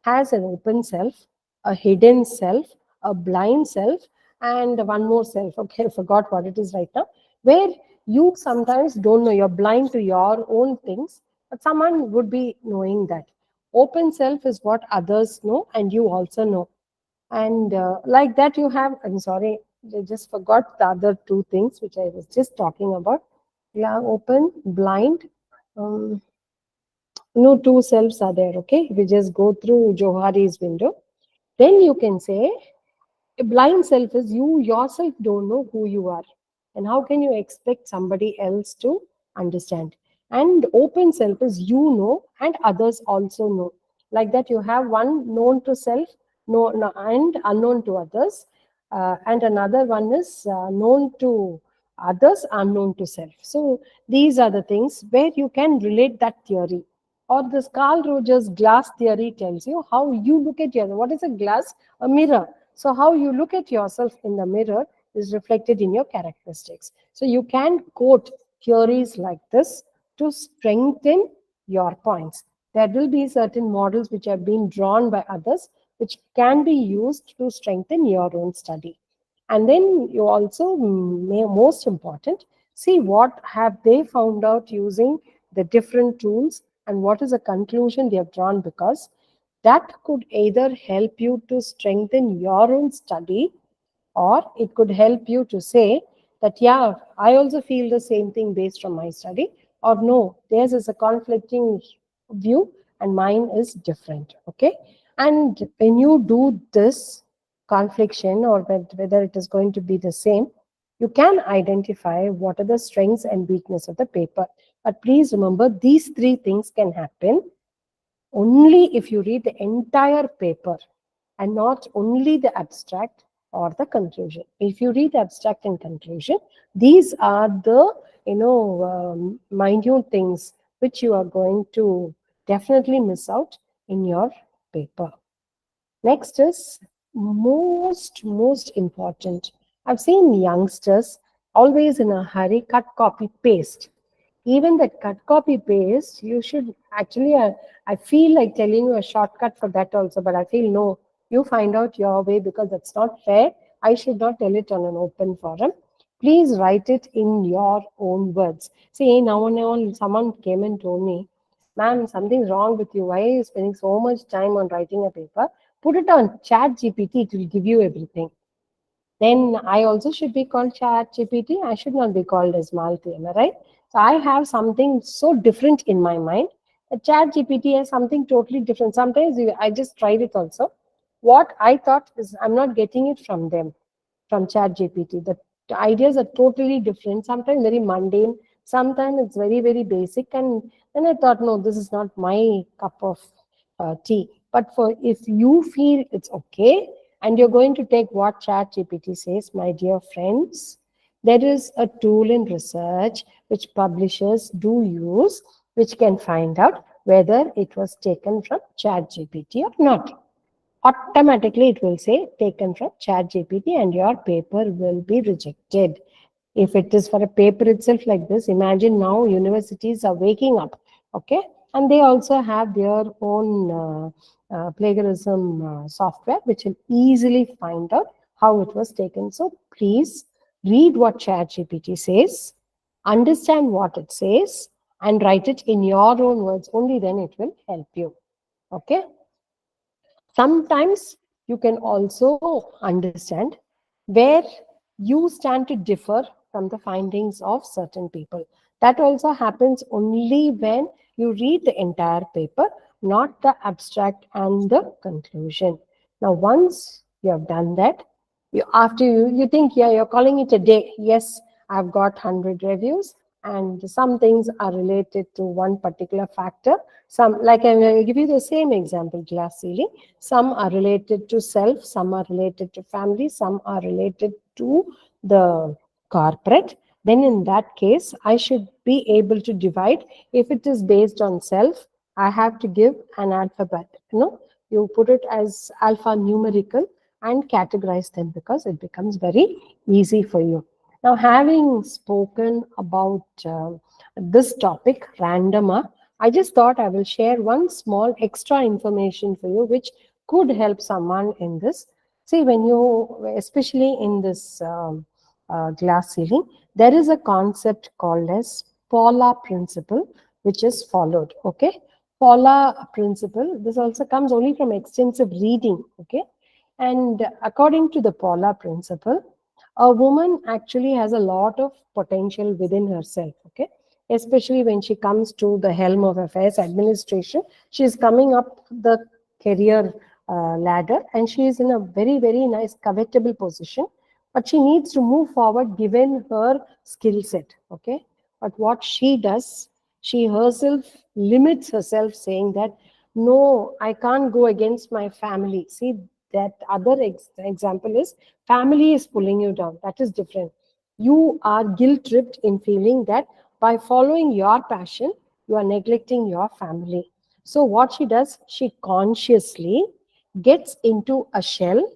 has an open self, a hidden self, a blind self, and one more self. Okay, I forgot what it is right now. Where you sometimes don't know, you're blind to your own things, but someone would be knowing that. Open self is what others know, and you also know. And like that, you have, I'm sorry, I just forgot the other two things which I was just talking about. Yeah, open, blind. Um, two selves are there, okay? We just go through Johari's window. Then you can say a blind self is you yourself don't know who you are. And how can you expect somebody else to understand? And open self is you know and others also know. Like that, you have one known to self no, and unknown to others. And another one is known to others, unknown to self. So these are the things where you can relate that theory. Or this Carl Rogers glass theory tells you how you look at yourself. What is a glass? A mirror. So how you look at yourself in the mirror is reflected in your characteristics. So you can quote theories like this to strengthen your points. There will be certain models which have been drawn by others which can be used to strengthen your own study. And then you also, most important, see what have they found out using the different tools and what is the conclusion they have drawn, because that could either help you to strengthen your own study, or it could help you to say that, yeah, I also feel the same thing based on my study, or no, theirs is a conflicting view and mine is different. Okay. And when you do this confliction, or whether it is going to be the same, you can identify what are the strengths and weakness of the paper. But please remember, these three things can happen only if you read the entire paper and not only the abstract or the conclusion. If you read abstract and conclusion, these are the minute things which you are going to definitely miss out in your paper. Next is most important. I've seen youngsters always in a hurry cut, copy, paste. Even that cut, copy, paste, you should actually, I feel like telling you a shortcut for that also, but I feel no, you find out your way, because that's not fair. I should not tell it on an open forum. Please write it in your own words. See, now and then someone came and told me, ma'am, something's wrong with you. Why are you spending so much time on writing a paper? Put it on Chat GPT, it will give you everything. Then I also should be called Chat GPT. I should not be called as Malti, am I right? So I have something so different in my mind. A Chat GPT has something totally different. Sometimes I just tried it also. What I thought is I'm not getting it from them, from Chat GPT. The ideas are totally different. Sometimes very mundane. Sometimes it's very, very basic. And then I thought, no, this is not my cup of tea. But for if you feel it's okay, and you're going to take what Chat GPT says, my dear friends, there is a tool in research which publishers do use, which can find out whether it was taken from Chat GPT or not. Automatically it will say taken from Chat GPT, and your paper will be rejected. If it is for a paper itself like this, imagine now universities are waking up, okay, and they also have their own plagiarism software which will easily find out how it was taken. So please read what Chat GPT says, understand what it says, and write it in your own words. Only then it will help you. Okay. Sometimes you can also understand where you stand to differ from the findings of certain people. That also happens only when you read the entire paper, not the abstract and the conclusion. Now, once you have done that, you think, yeah, you're calling it a day. Yes, I've got 100 reviews, and some things are related to one particular factor. Some, like I'm going to give you the same example, glass ceiling. Some are related to self, some are related to family, some are related to the corporate. Then in that case, I should be able to divide. If it is based on self, I have to give an alphabet. You put it as alphanumerical and categorize them, because it becomes very easy for you. Now, having spoken about this topic, random, I just thought I will share one small extra information for you, which could help someone in this. See, when you, especially in this glass ceiling, there is a concept called as Paula principle, which is followed. Okay, Paula principle. This also comes only from extensive reading. Okay, and according to the Paula principle, a woman actually has a lot of potential within herself. Okay, especially when she comes to the helm of affairs administration, she is coming up the career ladder, and she is in a very, very nice covetable position, but she needs to move forward given her skill set. Okay, but what she does, she herself limits herself, saying that no, I can't go against my family. See, that other example is family is pulling you down. That is different. You are guilt tripped in feeling that by following your passion, you are neglecting your family. So what she does, she consciously gets into a shell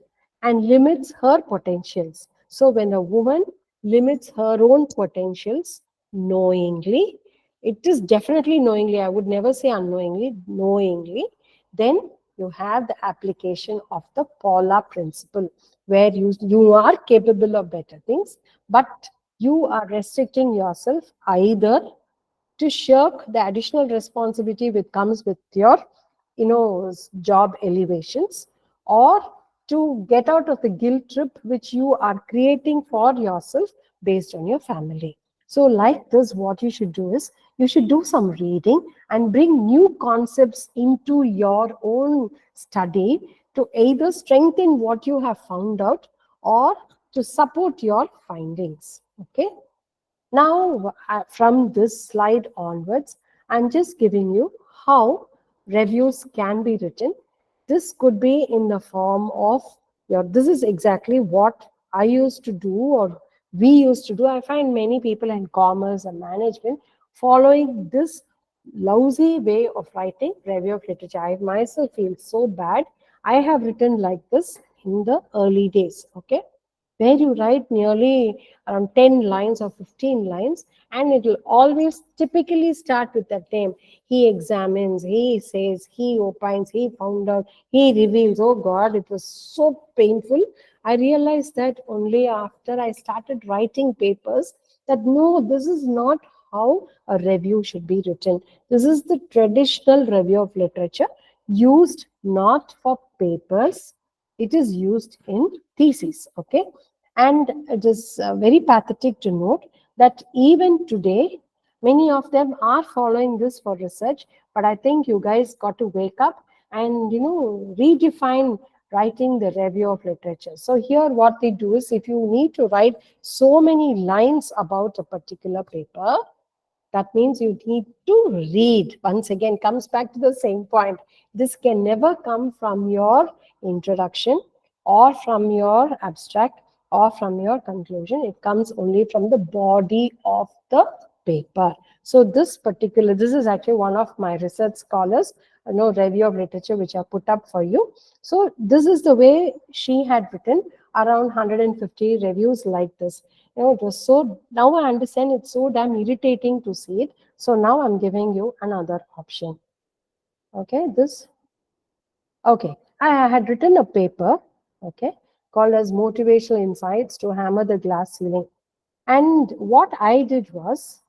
and limits her potentials. So when a woman limits her own potentials knowingly, it is definitely knowingly, I would never say unknowingly, knowingly, then you have the application of the Paula principle, where you are capable of better things, but you are restricting yourself either to shirk the additional responsibility which comes with your, job elevations, or to get out of the guilt trip which you are creating for yourself based on your family. So, like this, what you should do is you should do some reading and bring new concepts into your own study to either strengthen what you have found out or to support your findings. Okay. Now, from this slide onwards, I'm just giving you how reviews can be written. This could be in the form of this is exactly what I used to do or we used to do. I find many people in commerce and management following this lousy way of writing review of literature. I myself feel so bad. I have written like this in the early days, okay? Where you write nearly around 10 lines or 15 lines, and it will always typically start with that name. He examines, he says, he opines, he found out, he reveals. Oh God, it was so painful. I realized that only after I started writing papers that no, this is not how a review should be written. This is the traditional review of literature used not for papers, it is used in theses. Okay. And it is very pathetic to note that even today, many of them are following this for research. But I think you guys got to wake up and redefine writing the review of literature. So here what they do is, if you need to write so many lines about a particular paper, that means you need to read. Once again, comes back to the same point. This can never come from your introduction or from your abstract or from your conclusion. It comes only from the body of the paper. So this is actually one of my research scholars, review of literature, which I put up for you. So this is the way she had written around 150 reviews like this. It was so, now I understand it's so damn irritating to see it. So now I'm giving you another option. Okay, okay. I had written a paper, okay, called as Motivational Insights to Hammer the Glass Ceiling. And what I did was,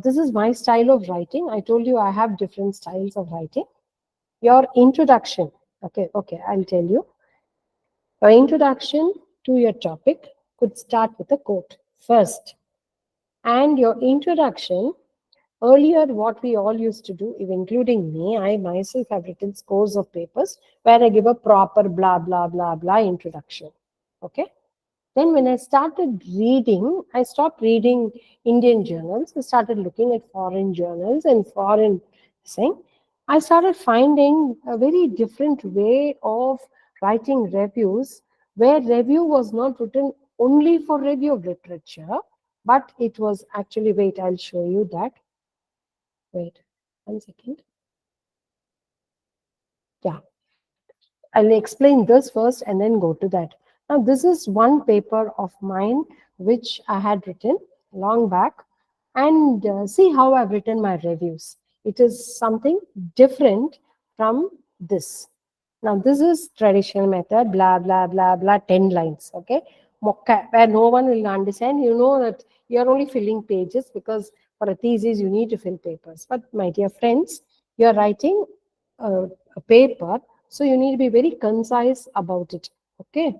this is my style of writing. I told you I have different styles of writing. Your introduction, okay, I'll tell you. Your introduction to your topic could start with a quote first. And your introduction, earlier what we all used to do, including me, I myself have written scores of papers where I give a proper blah, blah, blah, blah introduction. Okay. Then when I started reading, I stopped reading Indian journals. I started looking at foreign journals and foreign thing. I started finding a very different way of writing reviews, where review was not written only for review of literature, but it was actually, wait, I'll show you that. Wait, 1 second. Yeah, I'll explain this first and then go to that. Now, this is one paper of mine which I had written long back, and see how I've written my reviews. It is something different from this. Now, this is traditional method, blah, blah, blah, blah, 10 lines, okay? Mokka, where no one will understand. You know that you're only filling pages because for a thesis, you need to fill papers. But my dear friends, you're writing a paper, so you need to be very concise about it, okay?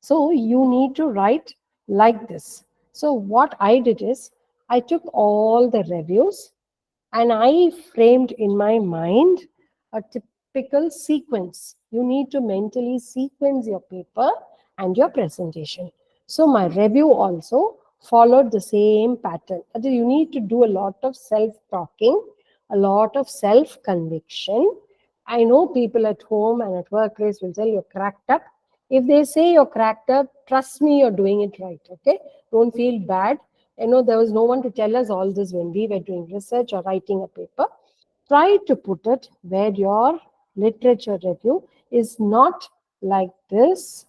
So you need to write like this. So what I did is, I took all the reviews and I framed in my mind a typical sequence. You need to mentally sequence your paper and your presentation. So my review also followed the same pattern. You need to do a lot of self-talking, a lot of self-conviction. I know people at home and at workplace will say you're cracked up. If they say you're cracked up, trust me, you're doing it right. Okay, don't feel bad. There was no one to tell us all this when we were doing research or writing a paper. Try to put it where your literature review is not like this,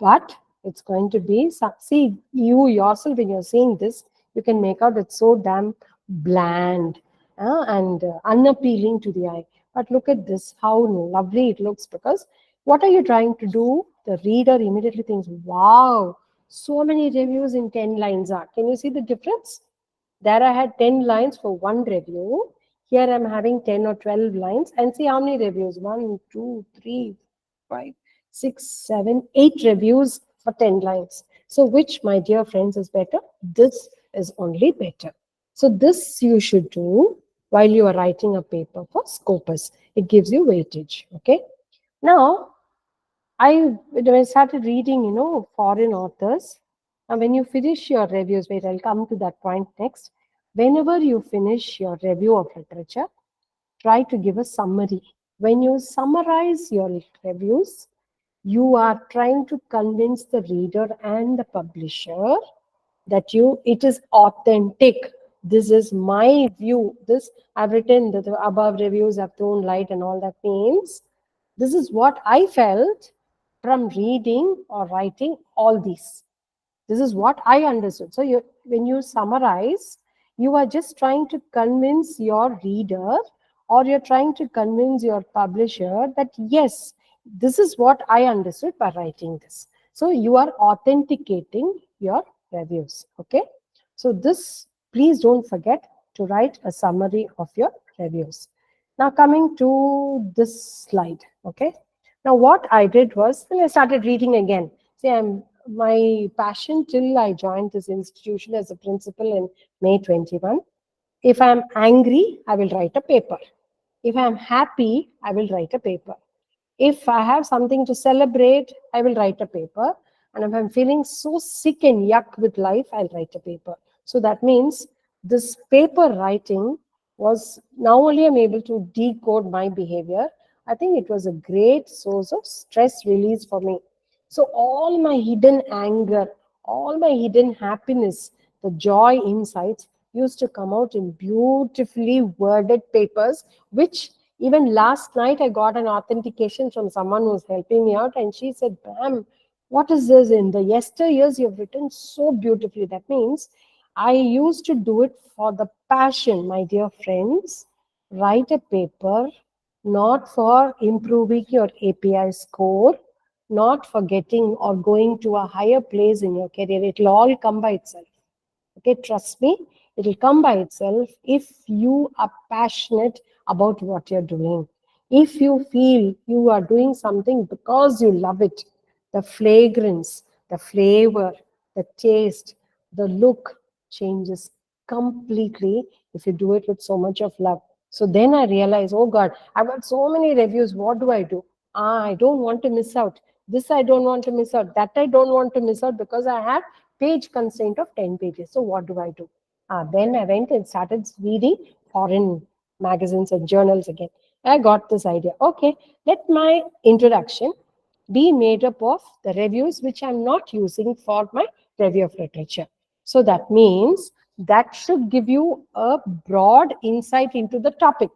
but it's going to be, see, you yourself, when you're seeing this, you can make out it's so damn bland and unappealing to the eye. But look at this, how lovely it looks, because what are you trying to do? The reader immediately thinks, wow, so many reviews in 10 lines are. Can you see the difference? There I had 10 lines for one review. Here I'm having 10 or 12 lines, and see how many reviews. 1, 2, 3, 5, 6, 7, 8 reviews for 10 lines. So which, my dear friends, is better? This is only better. So this you should do while you are writing a paper for Scopus. It gives you weightage. Okay. Now, when I started reading, foreign authors, and when you finish your reviews, wait, I'll come to that point next. Whenever you finish your review of literature, try to give a summary. When you summarize your reviews, you are trying to convince the reader and the publisher that it is authentic. This is my view. This I've written the above reviews have thrown light, and all that means this is what I felt from reading or writing all these. This is what I understood. So when you summarize, you are just trying to convince your reader, or you're trying to convince your publisher that yes, this is what I understood by writing this. So you are authenticating your reviews. Okay. So this, please don't forget to write a summary of your reviews. Now coming to this slide. Okay. Now what I did was, then I started reading again. See, my passion till I joined this institution as a principal in May 21. If I'm angry, I will write a paper. If I'm happy, I will write a paper. If I have something to celebrate, I will write a paper. And if I'm feeling so sick and yuck with life, I'll write a paper. So that means this paper writing was, now only I'm able to decode my behavior. I think it was a great source of stress release for me. So all my hidden anger, all my hidden happiness, the joy insights used to come out in beautifully worded papers, which even last night I got an authentication from someone who's helping me out, and she said, Bam, what is this? In the yesteryears, you've written so beautifully. That means I used to do it for the passion, my dear friends. Write a paper, not for improving your API score, not for getting or going to a higher place in your career. It will all come by itself. Okay, trust me, it will come by itself if you are passionate about what you're doing. If you feel you are doing something because you love it, the fragrance, the flavor, the taste, the look changes completely if you do it with so much of love. So then I realized, oh God, I've got so many reviews. What do I do? I don't want to miss out. This I don't want to miss out. That I don't want to miss out because I have page constraint of 10 pages. So what do I do? Then I went and started reading foreign magazines and journals again. I got this idea. Okay, let my introduction be made up of the reviews which I'm not using for my review of literature. So that means that should give you a broad insight into the topic.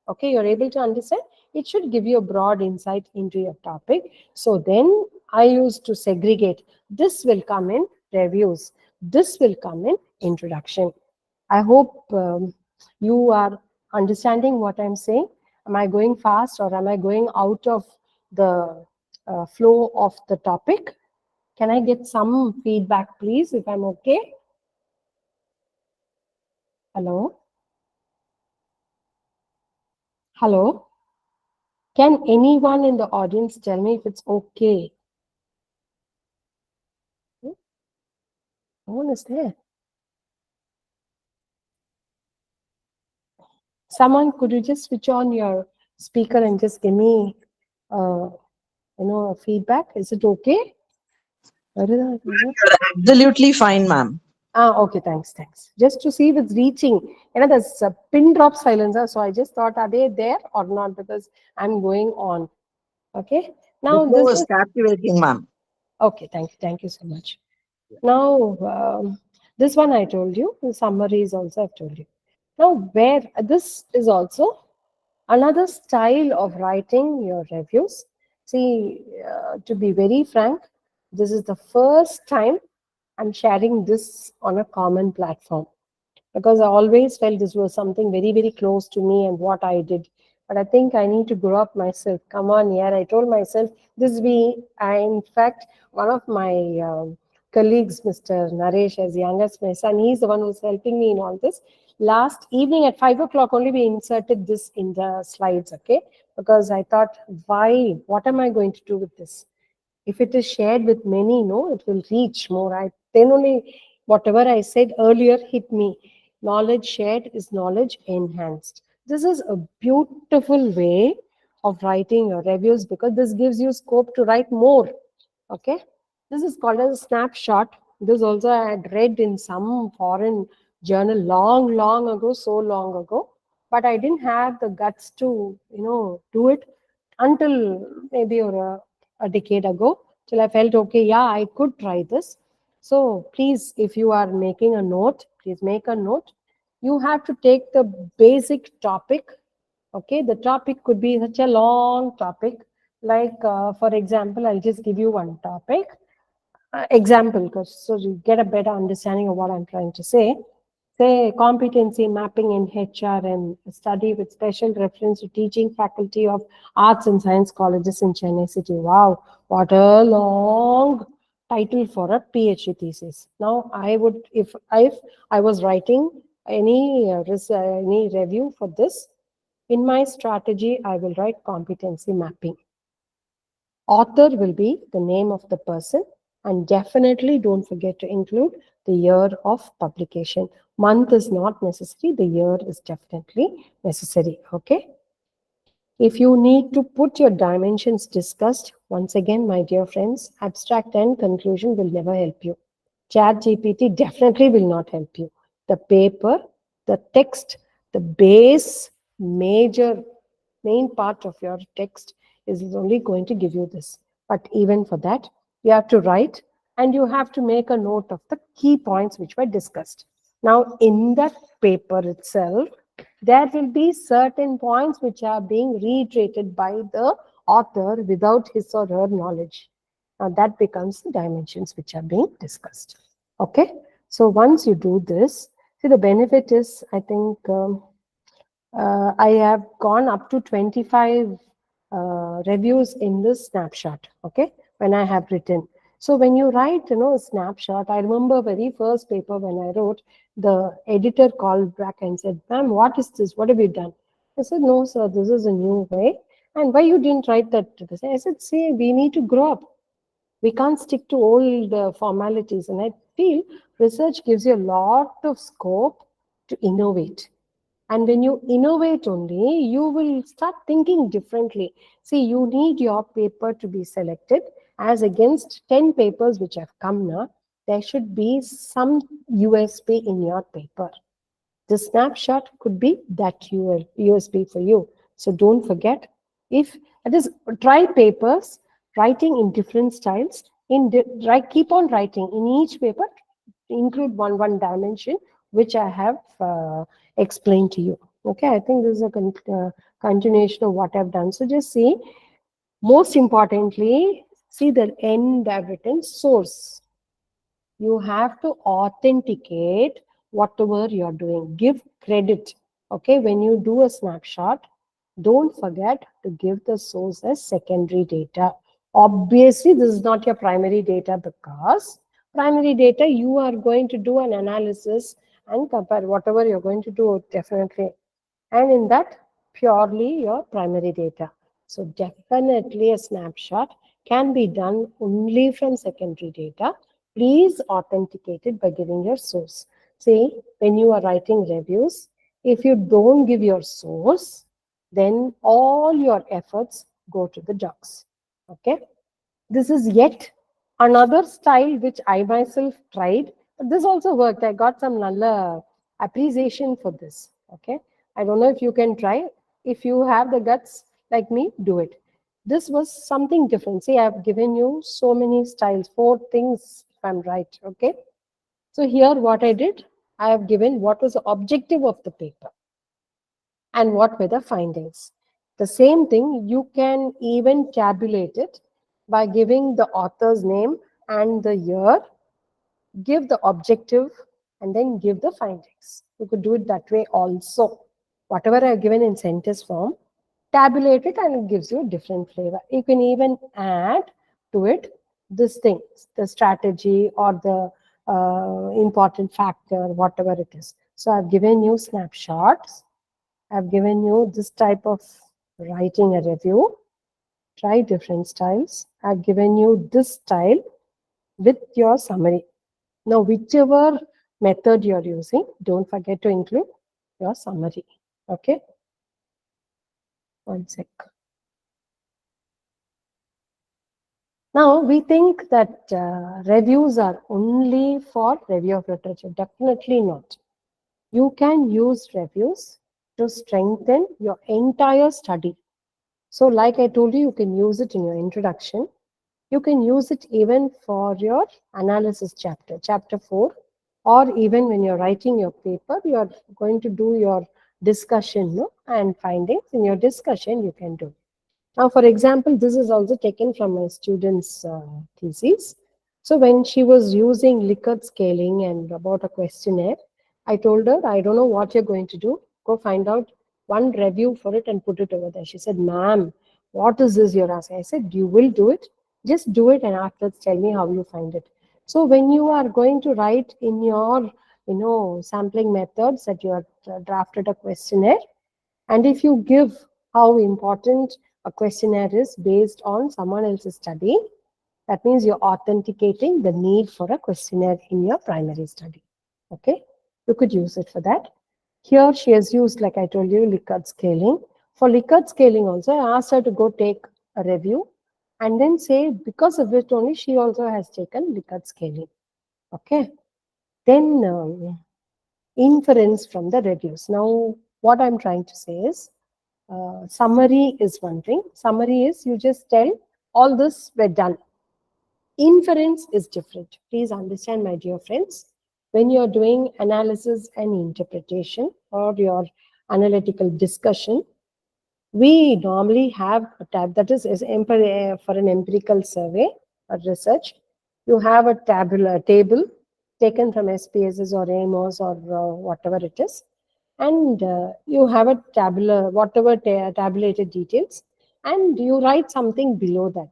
Okay, you're able to understand? It should give you a broad insight into your topic. So then I used to segregate. This will come in reviews. This will come in introduction. I hope you are understanding what I'm saying. Am I going fast, or am I going out of the flow of the topic? Can I get some feedback, please, if I'm okay? Hello? Hello? Can anyone in the audience tell me if it's okay? No one is there. Someone, could you just switch on your speaker and just give me, feedback? Is it okay? Absolutely fine, ma'am. Okay, thanks. Just to see if it's reaching. There's a pin drop silencer, so I just thought, are they there or not? Because I'm going on. Okay. The Now flow this is is captivating, ma'am. okay. Thank you so much. Now this one I told you. The summary is also I've told you. Now where this is also another style of writing your reviews. See, to be very frank, this is the first time I'm sharing this on a common platform, because I always felt this was something very, very close to me and what I did. But I think I need to grow up myself. Come on, yeah. I told myself this be, in fact, one of my colleagues, Mr. Naresh, as young as my son, he's the one who's helping me in all this. Last evening at 5 o'clock only we inserted this in the slides, okay? Because I thought, why? What am I going to do with this? If it is shared with many, no, it will reach more. Then only whatever I said earlier hit me. Knowledge shared is knowledge enhanced. This is a beautiful way of writing your reviews because this gives you scope to write more. Okay, this is called as a snapshot. This also I had read in some foreign journal long ago, so long ago, but I didn't have the guts to do it until maybe a decade ago, till I felt okay, yeah, I could try this. So please, if you are making a note, please make a note. You have to take the basic topic. Okay, the topic could be such a long topic. Like, for example, I'll just give you one topic example, because so you get a better understanding of what I'm trying to say. Say competency mapping in HR and study with special reference to teaching faculty of arts and science colleges in Chennai city. Wow, what a long title for a PhD thesis. Now I would, if I was writing any review for this, in my strategy I will write competency mapping. Author will be the name of the person, and definitely don't forget to include the year of publication. Month is not necessary, the year is definitely necessary. Okay. If you need to put your dimensions discussed, once again, my dear friends, abstract and conclusion will never help you. Chat GPT definitely will not help you. The paper, the text, the base, main part of your text is only going to give you this. But even for that, you have to write and you have to make a note of the key points which were discussed. Now, in that paper itself, there will be certain points which are being reiterated by the author without his or her knowledge. Now that becomes the dimensions which are being discussed. Okay. So once you do this, see the benefit is, I think I have gone up to 25 reviews in this snapshot. Okay. When I have written. So when you write, a snapshot, I remember very first paper when I wrote, the editor called back and said, "Ma'am, what is this? What have you done?" I said, "No, sir, this is a new way." "And why you didn't write that to this?" I said, "See, we need to grow up. We can't stick to old formalities." And I feel research gives you a lot of scope to innovate. And when you innovate only, you will start thinking differently. See, you need your paper to be selected as against 10 papers which have come now. There should be some USP in your paper. The snapshot could be that USP for you. So don't forget, if that is, try papers, writing in different styles. Keep on writing in each paper. Include one dimension which I have explained to you. Okay, I think this is a continuation of what I've done. So just see, most importantly, see the end I've written source. You have to authenticate whatever you're doing. Give credit. Okay, when you do a snapshot, don't forget to give the source as secondary data. Obviously, this is not your primary data, because primary data, you are going to do an analysis and compare whatever you're going to do, definitely. And in that, purely your primary data. So definitely a snapshot can be done only from secondary data. Please authenticate it by giving your source. See, when you are writing reviews, if you don't give your source, then all your efforts go to the dogs. Okay. This is yet another style which I myself tried. But this also worked. I got some nalla appreciation for this. Okay. I don't know if you can try. If you have the guts like me, do it. This was something different. See, I've given you so many styles, 4 things, if I'm right. Okay. So here what I did, I have given what was the objective of the paper and what were the findings. The same thing, you can even tabulate it by giving the author's name and the year, give the objective, and then give the findings. You could do it that way also. Whatever I have given in sentence form, tabulate it and it gives you a different flavor. You can even add to it this thing, the strategy or the important factor, whatever it is. So I've given you snapshots. I've given you this type of writing a review. Try different styles. I've given you this style with your summary. Now, whichever method you're using, don't forget to include your summary. Okay. One sec. Now, we think that reviews are only for review of literature. Definitely not. You can use reviews to strengthen your entire study. So, like I told you, you can use it in your introduction. You can use it even for your analysis chapter, chapter 4, or even when you're writing your paper, you're going to do your discussion, no? And findings. In your discussion, you can do. Now, for example, this is also taken from my student's thesis. So when she was using Likert scaling and about a questionnaire, I told her, I don't know what you're going to do. Go find out one review for it and put it over there. She said, ma'am, what is this you're asking? I said, you will do it. Just do it and afterwards tell me how you find it. So when you are going to write in your, sampling methods that you have drafted a questionnaire, and if you give how important a questionnaire is based on someone else's study, that means you're authenticating the need for a questionnaire in your primary study. Okay, you could use it for that. Here she has used, like I told you, Likert scaling. For Likert scaling also, I asked her to go take a review and then say, because of it only, she also has taken Likert scaling. Okay, then inference from the reviews. Now, what I'm trying to say is, summary is one thing. Summary is you just tell all this were done. Inference is different. Please understand, my dear friends. When you're doing analysis and interpretation or your analytical discussion, we normally have a tab that is for an empirical survey or research. You have a tabular table taken from SPSS or AMOS or whatever it is, and you have a tabular, whatever tabulated details, and you write something below that.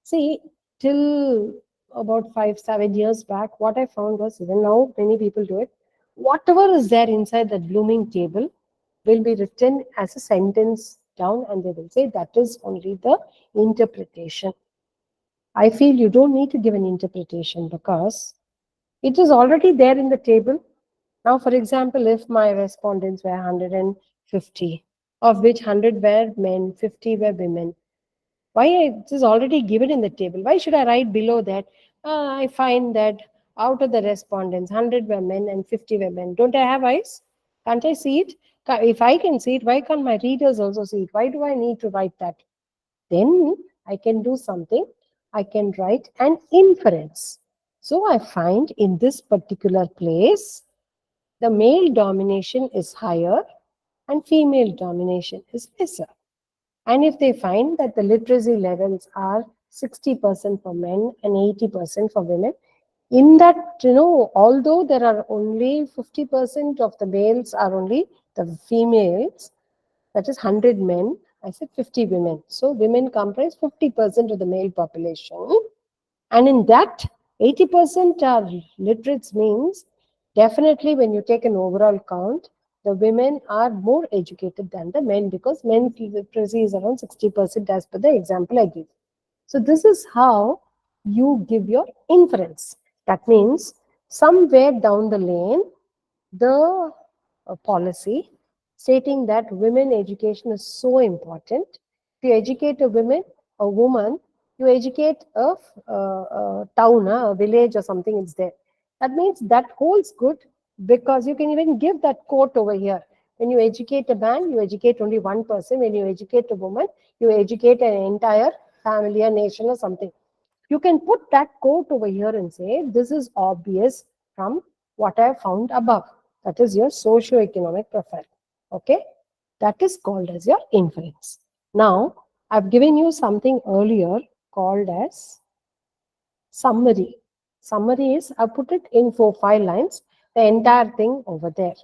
See, till about 5-7 years back, what I found was, even now many people do it, whatever is there inside that blooming table will be written as a sentence down, and they will say that is only the interpretation. I feel you don't need to give an interpretation because it is already there in the table. Now, for example, if my respondents were 150, of which 100 were men, 50 were women, why it is already given in the table? Why should I write below that? I find that out of the respondents, 100 were men and 50 were men. Don't I have eyes? Can't I see it? If I can see it, why can't my readers also see it? Why do I need to write that? Then I can do something. I can write an inference. So I find in this particular place, the male domination is higher and female domination is lesser. And if they find that the literacy levels are 60% for men and 80% for women, in that, although there are only 50% of the males are only the females, that is 100 men, I said 50 women. So women comprise 50% of the male population. And in that, 80% are literates means definitely when you take an overall count, the women are more educated than the men because men's literacy is around 60% as per the example I give. So this is how you give your inference. That means somewhere down the lane, the policy stating that women education is so important. If you educate a woman, you educate a town, a village or something, it's there. That means that holds good because you can even give that quote over here. When you educate a man, you educate only one person. When you educate a woman, you educate an entire family, a nation or something. You can put that quote over here and say, this is obvious from what I found above. That is your socio-economic profile. Okay, that is called as your inference. Now, I've given you something earlier called as summary. Summary is, I put it in 4-5 lines, the entire thing over there.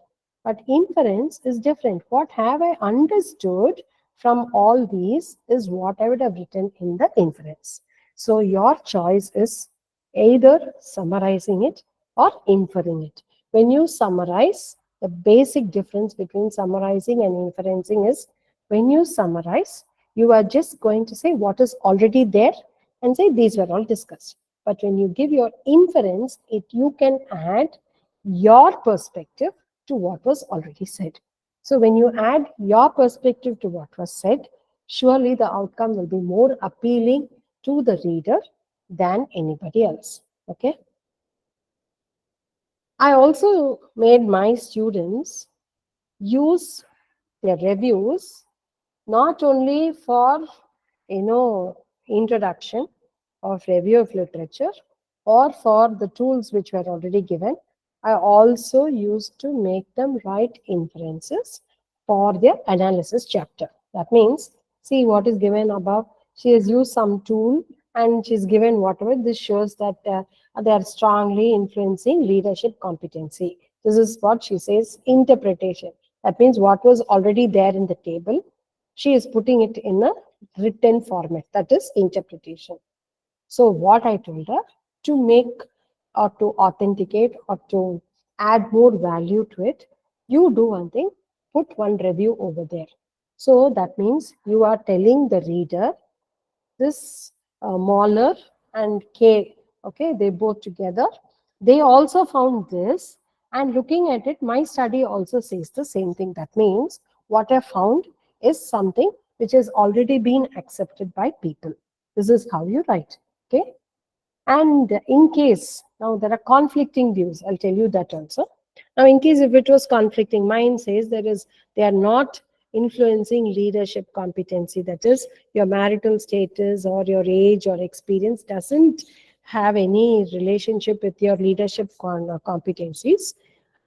But inference is different. What have I understood from all these is what I would have written in the inference. So your choice is either summarizing it or inferring it. When you summarize, the basic difference between summarizing and inferencing is when you summarize, you are just going to say what is already there and say these were all discussed. But when you give your inference, you can add your perspective to what was already said. So when you add your perspective to what was said, surely the outcome will be more appealing to the reader than anybody else. Okay. I also made my students use their reviews not only for introduction of review of literature or for the tools which were already given. I also used to make them write inferences for their analysis chapter. That means, see what is given above. She has used some tool and she's given whatever. This shows that they are strongly influencing leadership competency. This is what she says, interpretation. That means what was already there in the table, she is putting it in a written format. That is interpretation. So what I told her, to make or to authenticate or to add more value to it, you do one thing, put one review over there. So that means you are telling the reader this Mahler and K, okay, they both together, they also found this, and looking at it, my study also says the same thing. That means what I found is something which has already been accepted by people. This is how you write, okay? And in case, now there are conflicting views, I'll tell you that also. Now, in case if it was conflicting, mine says they are not influencing leadership competency. That is, your marital status or your age or experience doesn't have any relationship with your leadership competencies.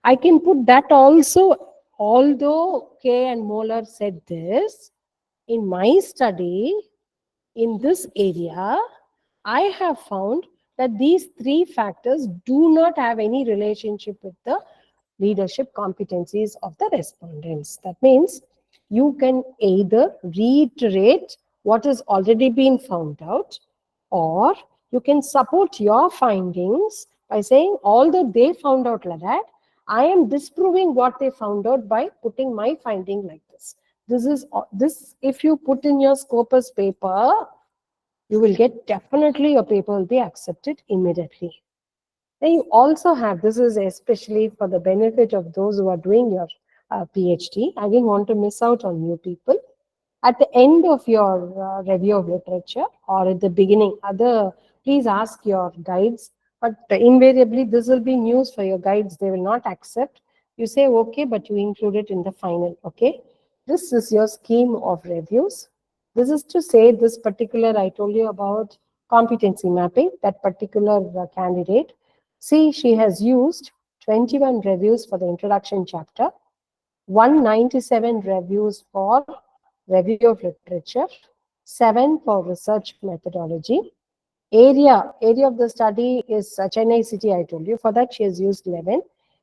I can put that also, although K and Moeller said this, in my study, in this area, I have found that these three factors do not have any relationship with the leadership competencies of the respondents. That means you can either reiterate what has already been found out, or you can support your findings by saying, although they found out like that, I am disproving what they found out by putting my finding like this. This if you put in your Scopus paper, you will get, definitely your paper will be accepted immediately. Then you also have, this is especially for the benefit of those who are doing your PhD. I didn't want to miss out on you people. At the end of your review of literature or at the beginning, please ask your guides, but invariably this will be news for your guides. They will not accept. You say, okay, but you include it in the final, okay? This is your scheme of reviews. This is to say this particular, I told you about competency mapping, that particular candidate. See, she has used 21 reviews for the introduction chapter, 197 reviews for review of literature, 7 for research methodology. Area of the study is Chennai City, I told you. For that, she has used 11.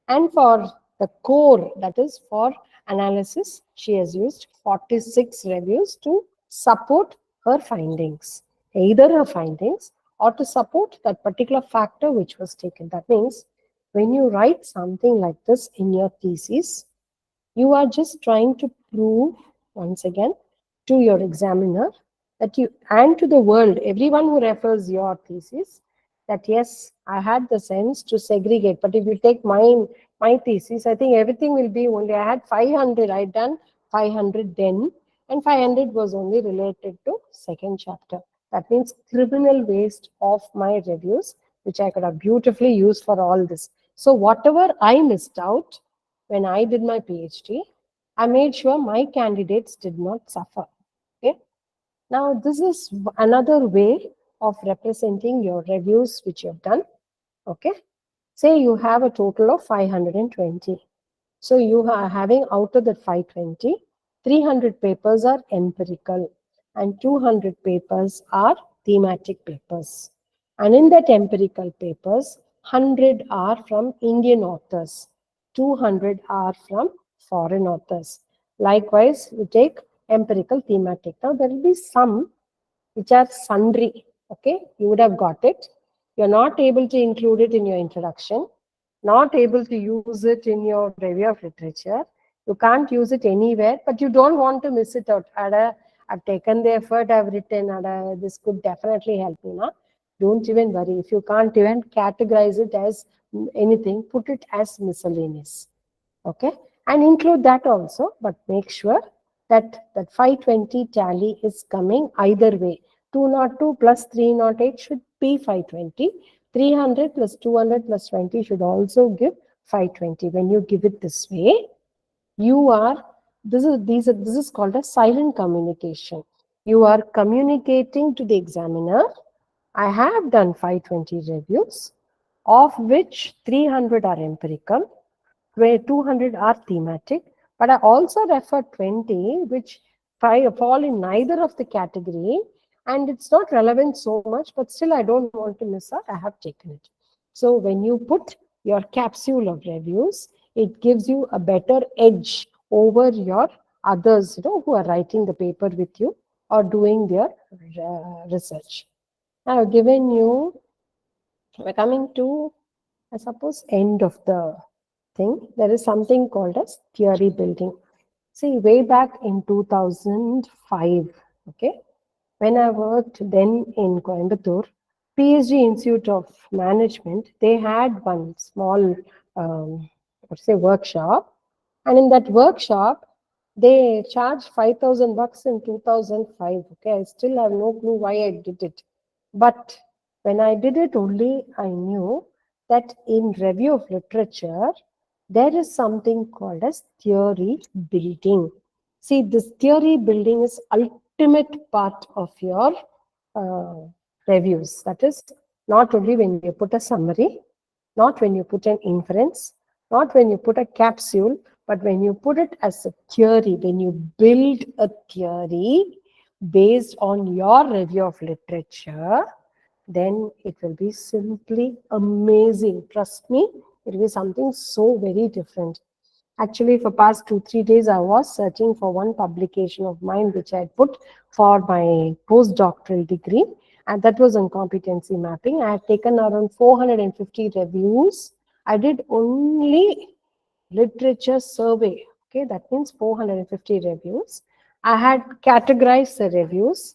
And for the core, that is for analysis, she has used 46 reviews to support her findings, either her findings or to support that particular factor which was taken. That means when you write something like this in your thesis, you are just trying to prove once again to your examiner that you, and to the world, everyone who refers your thesis, that yes, I had the sense to segregate. But if you take my thesis, I think everything will be only, I had 500, I done 500 then, and 500 was only related to second chapter. That means criminal waste of my reviews, which I could have beautifully used for all this. So whatever I missed out when I did my PhD, I made sure my candidates did not suffer. Okay. Now, this is another way of representing your reviews which you have done. Okay. Say you have a total of 520. So you are having out of that 520, 300 papers are empirical and 200 papers are thematic papers. And in that empirical papers, 100 are from Indian authors, 200 are from foreign authors. Likewise, we take empirical thematic. Now there will be some which are sundry. Okay, you would have got it. You're not able to include it in your introduction, not able to use it in your review of literature. You can't use it anywhere, but you don't want to miss it out. I've taken the effort, I've written, this could definitely help me. Na? Don't even worry. If you can't even categorize it as anything, put it as miscellaneous. Okay, and include that also, but make sure that that 520 tally is coming either way. 202 plus 308 should be 520. 300 plus 200 plus 20 should also give 520. When you give it this way, you are, this is called a silent communication. You are communicating to the examiner, I have done 520 reviews, of which 300 are empirical, where 200 are thematic, but I also refer 20 which fall in neither of the category, and it's not relevant so much, but still I don't want to miss out, I have taken it. So when you put your capsule of reviews, it gives you a better edge over your others, who are writing the paper with you or doing their research. I have given you, we're coming to, I suppose, end of the thing. There is something called as theory building. See, way back in 2005, okay, when I worked then in Coimbatore, PhD Institute of Management, they had one small, let's say, workshop. And in that workshop, they charged 5,000 bucks in 2005. Okay, I still have no clue why I did it. But when I did it only, I knew that in review of literature, there is something called as theory building. See, this theory building is ultimate part of your uh, reviews. That is, not only when you put a summary, not when you put an inference, not when you put a capsule, but when you put it as a theory, when you build a theory based on your review of literature, then it will be simply amazing. Trust me, it will be something so very different. Actually, for past 2-3 days, I was searching for one publication of mine which I had put for my postdoctoral degree, and that was on competency mapping. I had taken around 450 reviews. I did only literature survey. Okay, that means 450 reviews. I had categorized the reviews.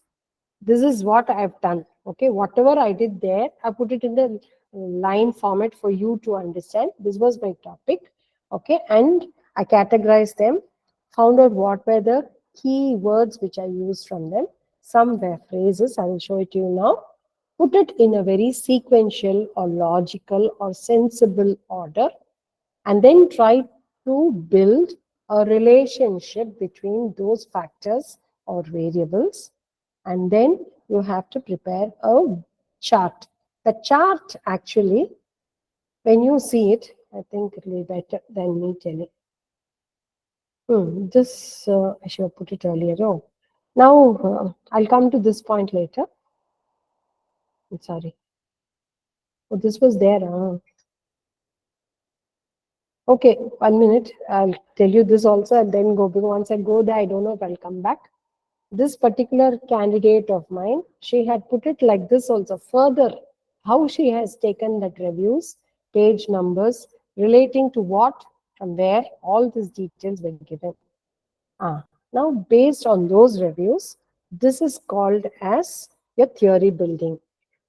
This is what I've done. Okay, whatever I did there, I put it in the line format for you to understand. This was my topic. Okay, and I categorized them, found out what were the key words which I used from them. Some were phrases, I will show it to you now. Put it in a very sequential or logical or sensible order, and then try to build a relationship between those factors or variables. And then you have to prepare a chart. The chart actually, when you see it, I think it will be better than me telling. This, I should have put it earlier. Oh, now I'll come to this point later. I'm sorry. Oh, this was there. Okay, 1 minute. I'll tell you this also and then go. Because once I go there, I don't know if I'll come back. This particular candidate of mine, she had put it like this also. Further, how she has taken that reviews, page numbers, relating to what, from where, all these details were given. Now, based on those reviews, this is called as your theory building.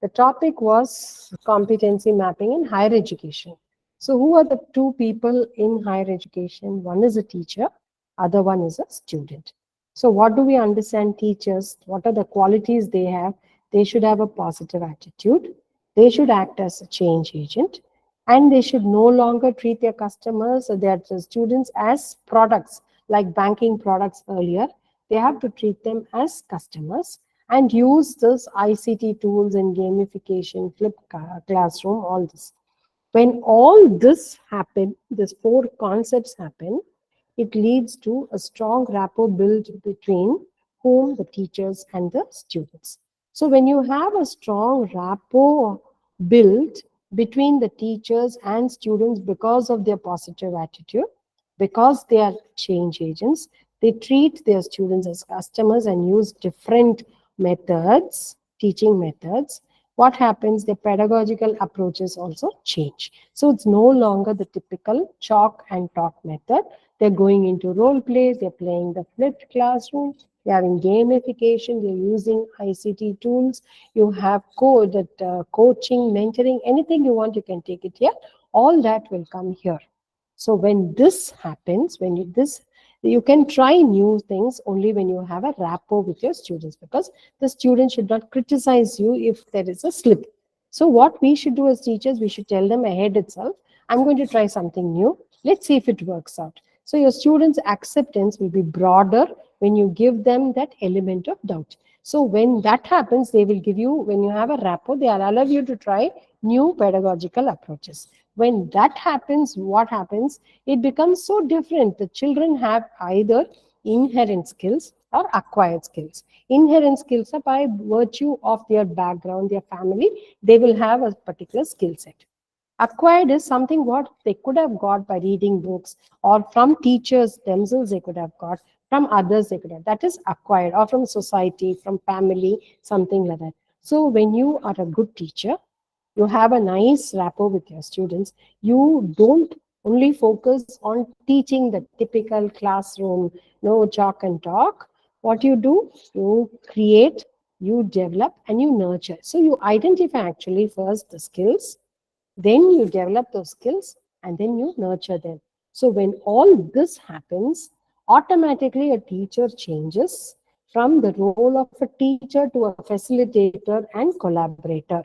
The topic was competency mapping in higher education. So who are the two people in higher education? One is a teacher, other one is a student. So what do we understand teachers? What are the qualities they have? They should have a positive attitude. They should act as a change agent. And they should no longer treat their customers or their students as products, like banking products earlier. They have to treat them as customers and use those ICT tools and gamification, flip classroom, all this. When all this happen, these four concepts happen, it leads to a strong rapport built between whom the teachers and the students. So when you have a strong rapport built between the teachers and students because of their positive attitude, because they are change agents, they treat their students as customers and use different methods. teaching methods, what happens? The pedagogical approaches also change. So it's no longer the typical chalk and talk method. They're going into role plays, they're playing the flipped classroom, they're having gamification, they're using ICT tools. You have coaching, mentoring, anything you want, you can take it here. All that will come here. So when this happens, you can try new things only when you have a rapport with your students, because the student should not criticize you if there is a slip. So what we should do as teachers, we should tell them ahead itself, I'm going to try something new. Let's see if it works out. So your students' acceptance will be broader when you give them that element of doubt. So when that happens, they will give you, when you have a rapport, they will allow you to try new pedagogical approaches. When that happens, what happens? It becomes so different. The children have either inherent skills or acquired skills. Inherent skills are by virtue of their background, their family, they will have a particular skill set. Acquired is something what they could have got by reading books, or from teachers themselves they could have got, from others they could have. That is acquired, or from society, from family, something like that. So when you are a good teacher, you have a nice rapport with your students, you don't only focus on teaching the typical classroom, no chalk and talk. What you do, you create, you develop, and you nurture. So you identify actually first the skills, then you develop those skills, and then you nurture them. So when all this happens, automatically a teacher changes from the role of a teacher to a facilitator and collaborator.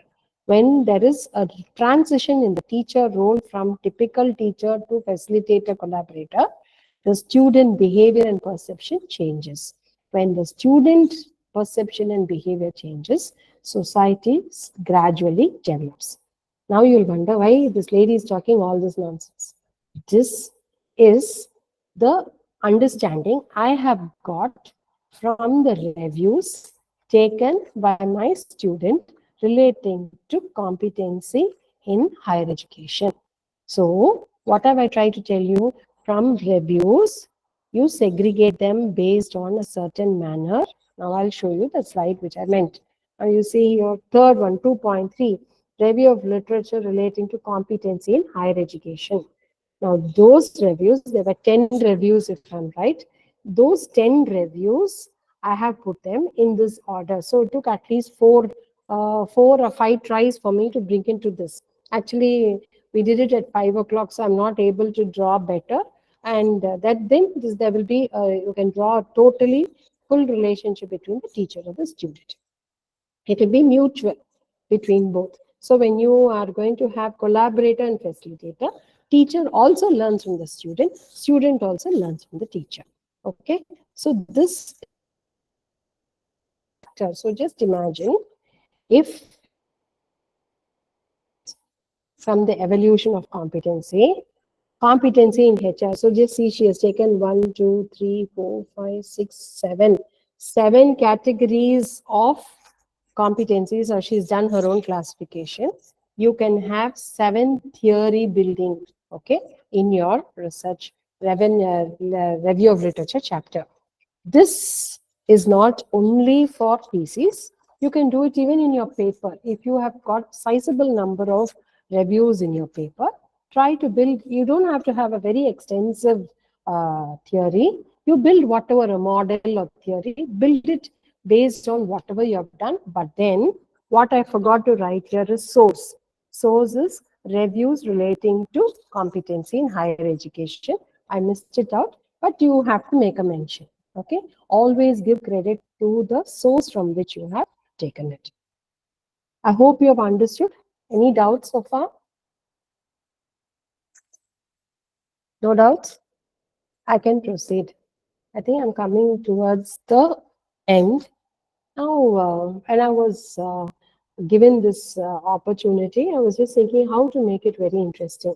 When there is a transition in the teacher role from typical teacher to facilitator collaborator, the student behavior and perception changes. When the student perception and behavior changes, society gradually develops. Now you'll wonder why this lady is talking all this nonsense. This is the understanding I have got from the reviews taken by my student relating to competency in higher education. So, what have I tried to tell you? From reviews, you segregate them based on a certain manner. Now, I'll show you the slide which I meant. Now, you see your third one, 2.3, review of literature relating to competency in higher education. Now, those reviews, there were 10 reviews if I'm right. Those 10 reviews, I have put them in this order. So, it took at least four or five tries for me to bring into this. Actually, we did it at 5 o'clock, so I'm not able to draw better. And there will be, you can draw a totally full relationship between the teacher and the student. It will be mutual between both. So when you are going to have collaborator and facilitator, teacher also learns from the student also learns from the teacher. Okay, so this factor. So just imagine if from the evolution of competency in HR. So just see, she has taken 1, 2, 3, 4, 5, 6, 7, 7 categories of competencies, or she's done her own classification. You can have 7 theory building, okay, in your research review of literature chapter. This is not only for thesis. You can do it even in your paper. If you have got sizable number of reviews in your paper, try to build. You don't have to have a very extensive theory. You build whatever a model or theory, build it based on whatever you have done. But then what I forgot to write here is source. Source is reviews relating to competency in higher education. I missed it out, but you have to make a mention. Okay, always give credit to the source from which you have taken it. I hope you have understood. Any doubts so far? No doubts? I can proceed. I think I'm coming towards the end. Now, when I was given this opportunity, I was just thinking how to make it very interesting.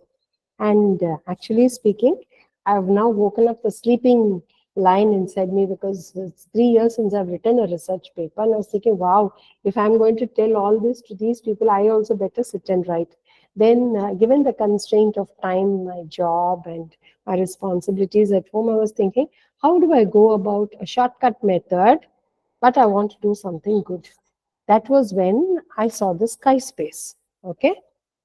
And actually speaking, I've now woken up the sleeping line inside me, because it's 3 years since I've written a research paper. And I was thinking, wow, if I'm going to tell all this to these people, I also better sit and write. Then given the constraint of time, my job and my responsibilities at home, I was thinking, how do I go about a shortcut method, but I want to do something good? That was when I saw the sky space. Okay.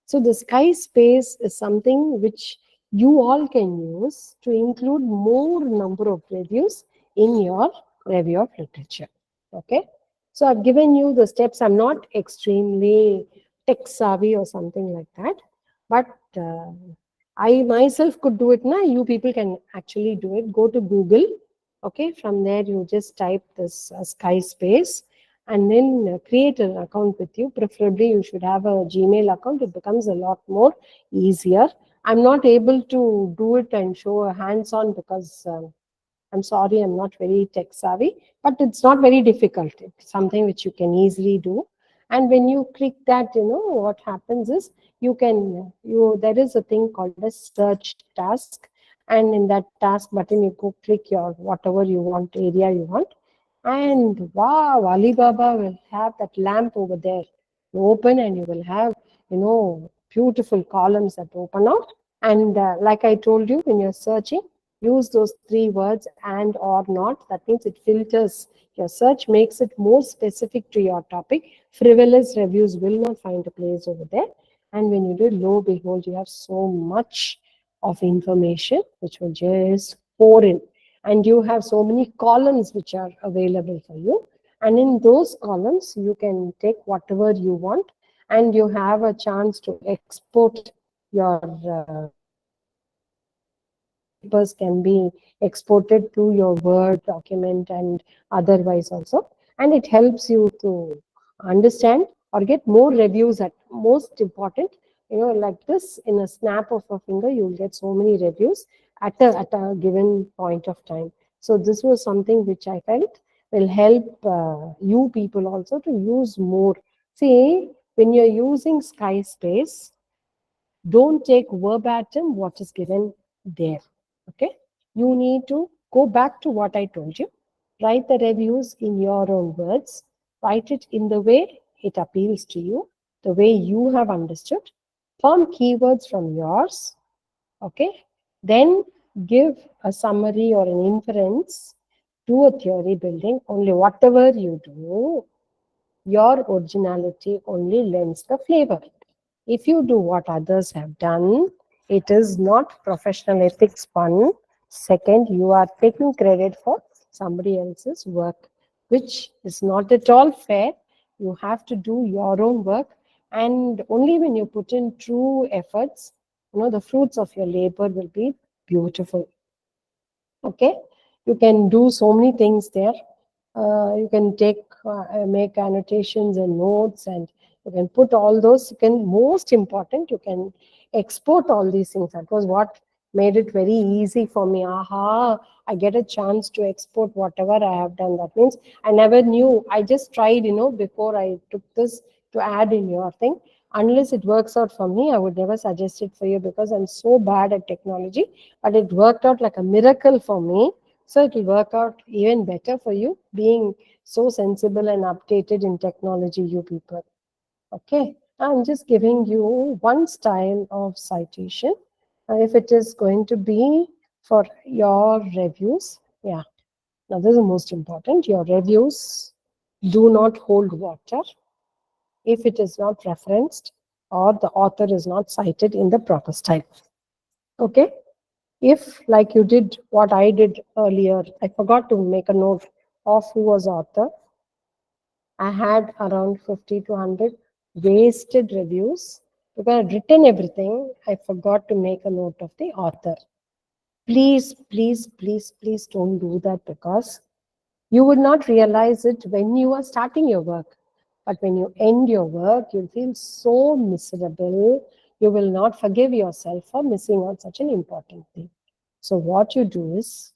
So the sky space is something which you all can use to include more number of reviews in your review of literature. Okay. So I've given you the steps. I'm not extremely tech savvy or something like that, but I myself could do it now. You people can actually do it. Go to Google. Okay. From there, you just type this sky space and then create an account with you. Preferably, you should have a Gmail account. It becomes a lot more easier. I'm not able to do it and show a hands-on because I'm sorry, I'm not very tech savvy, but it's not very difficult. It's something which you can easily do. And when you click that, what happens is there is a thing called a search task. And in that task button, you go click your whatever you want, area you want. And wow, Alibaba will have that lamp over there. You open and you will have, beautiful columns that open out. And like I told you, when you're searching, use those three words and or not. That means it filters your search, makes it more specific to your topic. Frivolous reviews will not find a place over there. And when you do, lo behold, you have so much of information which will just pour in. And you have so many columns which are available for you. And in those columns, you can take whatever you want, and you have a chance to export your papers can be exported to your Word document and otherwise also. And it helps you to understand or get more reviews at most important. Like this, in a snap of a finger, you'll get so many reviews at a given point of time. So this was something which I felt will help you people also to use more. See, when you're using Skyspace, don't take verbatim what is given there. Okay, you need to go back to what I told you. Write the reviews in your own words. Write it in the way it appeals to you, the way you have understood. Form keywords from yours. Okay, then give a summary or an inference to a theory building. Only whatever you do, your originality only lends the flavor. If you do what others have done, it is not professional ethics one. Second, you are taking credit for somebody else's work, which is not at all fair. You have to do your own work, and only when you put in true efforts, the fruits of your labor will be beautiful. Okay, you can do so many things there. You can make annotations and notes, and you can put all those. You can, most important, you can export all these things. That was what made it very easy for me. Aha, I get a chance to export whatever I have done. That means I never knew. I just tried, before I took this to add in your thing. Unless it works out for me, I would never suggest it for you because I'm so bad at technology. But it worked out like a miracle for me. So it will work out even better for you, being so sensible and updated in technology, you people. Okay, I'm just giving you one style of citation. If it is going to be for your reviews, yeah. Now this is the most important. Your reviews do not hold water if it is not referenced or the author is not cited in the proper style. Okay. If, like you did what I did earlier, I forgot to make a note of who was author. I had around 50 to 100 wasted reviews because I'd written everything. I forgot to make a note of the author. Please, please, please, please don't do that because you would not realize it when you are starting your work. But when you end your work, you'll feel so miserable. You will not forgive yourself for missing on such an important thing. So what you do is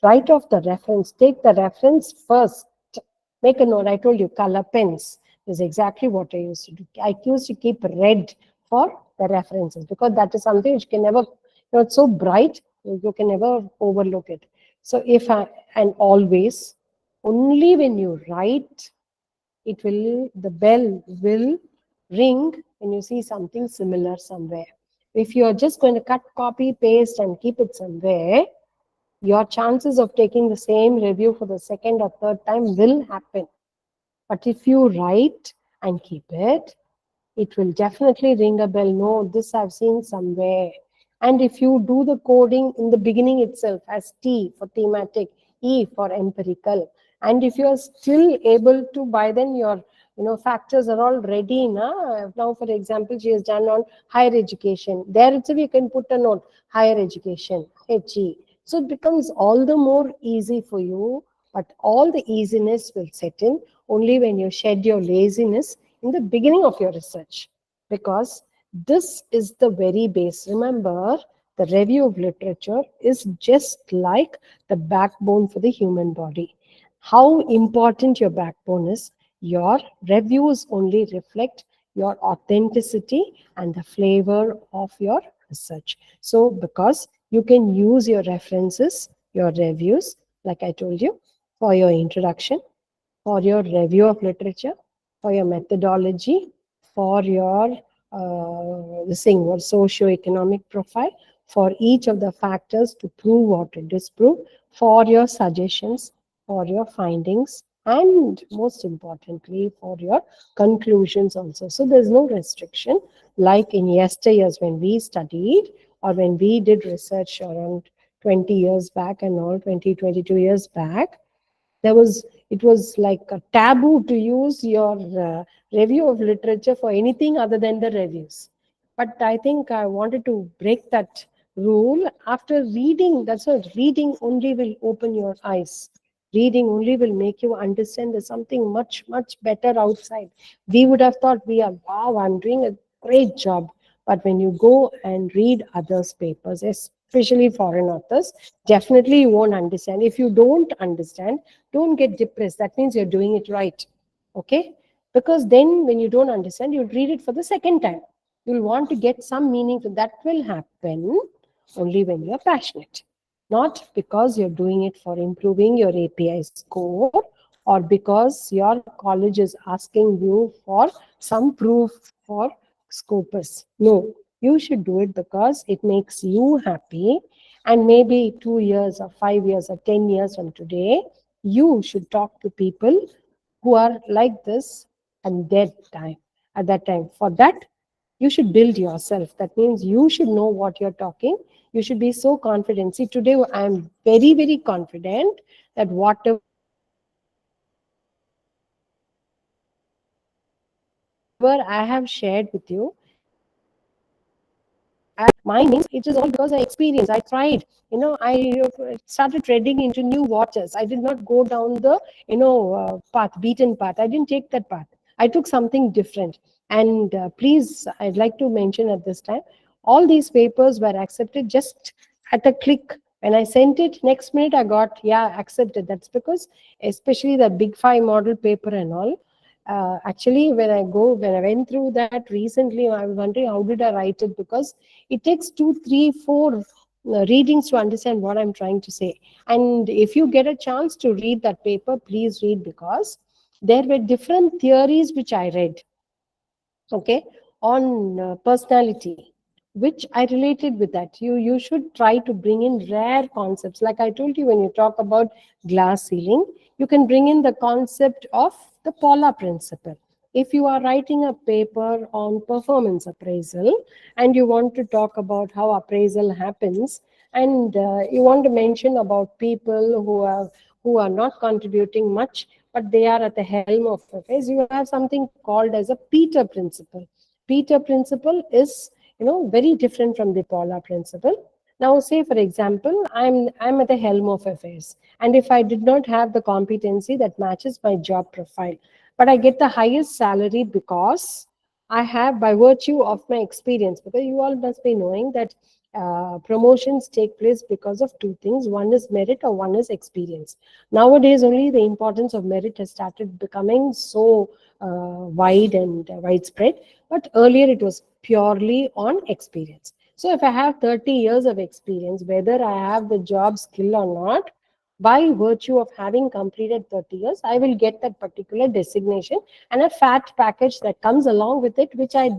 write off the reference, take the reference first, make a note. I told you color pens is exactly what I used to do. I used to keep red for the references because that is something which can never, it's so bright, you can never overlook it. So and always, only when you write, the bell will ring when you see something similar somewhere. If you are just going to cut, copy, paste and keep it somewhere, your chances of taking the same review for the second or third time will happen. But if you write and keep it will definitely ring a bell. No, this I've seen somewhere. And if you do the coding in the beginning itself as T for thematic, E for empirical, and if you are still able to, by then your factors are all ready. Now, for example, she has done on higher education. There itself you can put a note, higher education, HE. So it becomes all the more easy for you, but all the easiness will set in only when you shed your laziness in the beginning of your research, because this is the very base. Remember, the review of literature is just like the backbone for the human body. How important your backbone is, your reviews only reflect your authenticity and the flavor of your research. So, because you can use your references, your reviews, like I told you, for your introduction, for your review of literature, for your methodology, for your what socio-economic profile, for each of the factors to prove or to disprove, for your suggestions, for your findings, and most importantly, for your conclusions also. So there's no restriction like in yesteryears when we studied or when we did research around 20 years back and all, 22 years back. It was like a taboo to use your review of literature for anything other than the reviews. But I think I wanted to break that rule after reading. That's what reading only will open your eyes. Reading only will make you understand there's something much much better outside. We would have thought, we are, wow, I'm doing a great job. But when you go and read others papers, especially foreign authors, definitely you won't understand. If you don't understand, don't get depressed. That means you're doing it right. Okay? Because then when you don't understand, you'll read it for the second time. You'll want to get some meaning to that. Will happen only when you're passionate. Not because you're doing it for improving your API score or because your college is asking you for some proof for Scopus. No, you should do it because it makes you happy. And maybe 2 years or 5 years or 10 years from today, you should talk to people who are like this and at that time. For that, you should build yourself. That means you should know what you're talking. You should be so confident. See, today I'm very, very confident that whatever I have shared with you, my means it is all because I experienced. I tried. I started treading into new waters. I did not go down the path, beaten path. I didn't take that path. I took something different. And please, I'd like to mention at this time, all these papers were accepted just at a click. When I sent it, next minute I got, yeah, accepted. That's because, especially the big five model paper and all, actually when I went through that recently, I was wondering how did I write it, because it takes 2 3 4 readings to understand what I'm trying to say. And if you get a chance to read that paper, please read, because there were different theories which I read, okay, on personality, which I related with that. You should try to bring in rare concepts. Like I told you, when you talk about glass ceiling, you can bring in the concept of the Paula principle. If you are writing a paper on performance appraisal and you want to talk about how appraisal happens, and you want to mention about people who are not contributing much, but they are at the helm of affairs, you have something called as a Peter principle. Peter principle is, very different from the Paula principle. Now, say for example, I'm at the helm of affairs, and if I did not have the competency that matches my job profile, but I get the highest salary because I have, by virtue of my experience, because you all must be knowing that promotions take place because of two things. One is merit or one is experience. Nowadays, only the importance of merit has started becoming so wide and widespread, but earlier it was purely on experience. So if I have 30 years of experience, whether I have the job skill or not, by virtue of having completed 30 years, I will get that particular designation and a fat package that comes along with it, which I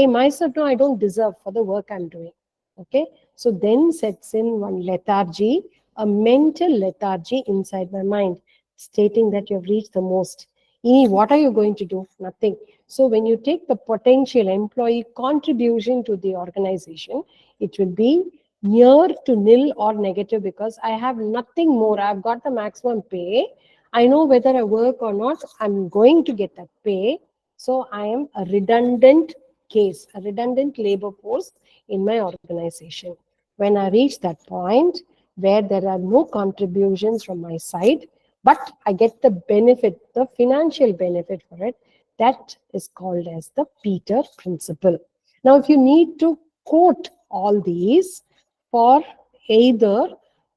myself know I don't deserve for the work I'm doing. Okay, so then sets in one lethargy, a mental lethargy inside my mind, stating that you've reached the most. What are you going to do? Nothing. So when you take the potential employee contribution to the organization, it will be near to nil or negative, because I have nothing more. I've got the maximum pay. I know whether I work or not, I'm going to get that pay. So I am a redundant case, a redundant labor force in my organization. When I reach that point where there are no contributions from my side, but I get the benefit, the financial benefit for it, that is called as the Peter principle. Now, if you need to quote all these for either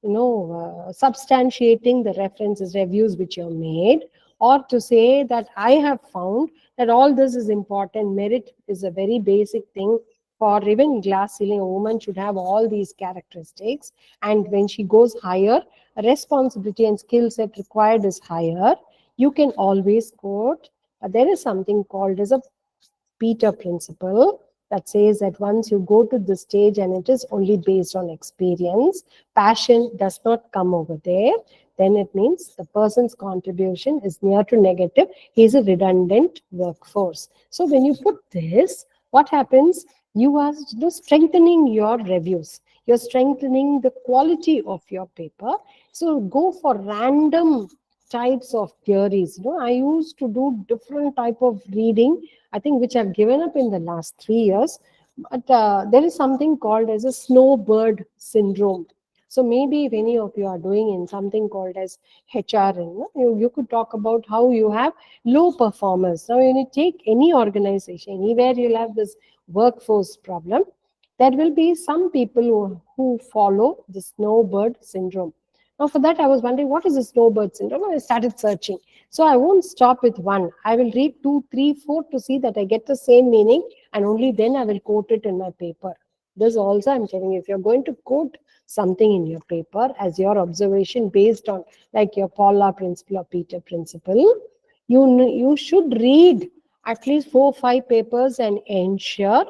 substantiating the references, reviews which you have made, or to say that I have found that all this is important, merit is a very basic thing. For even glass ceiling, a woman should have all these characteristics, and when she goes higher, responsibility and skill set required is higher. You can always quote, there is something called as a Peter principle that says that once you go to this stage and it is only based on experience, passion does not come over there, then it means the person's contribution is near to negative. He is a redundant workforce. So when you put this, what happens? You are strengthening your reviews. You're strengthening the quality of your paper. So go for random types of theories. I used to do different type of reading, I think, which I've given up in the last 3 years. But there is something called as a snowbird syndrome. So maybe if any of you are doing in something called as HRN, you could talk about how you have low performers. Now, when you take any organization, anywhere you'll have this workforce problem, there will be some people who follow the snowbird syndrome. Now, for that, I was wondering, what is the snowbird syndrome? And I started searching. So I won't stop with one. I will read 2, 3, 4 to see that I get the same meaning, and only then I will quote it in my paper. This also, I'm telling you, if you're going to quote something in your paper as your observation based on like your Paula principle or Peter principle, you should read at least 4 or 5 papers and ensure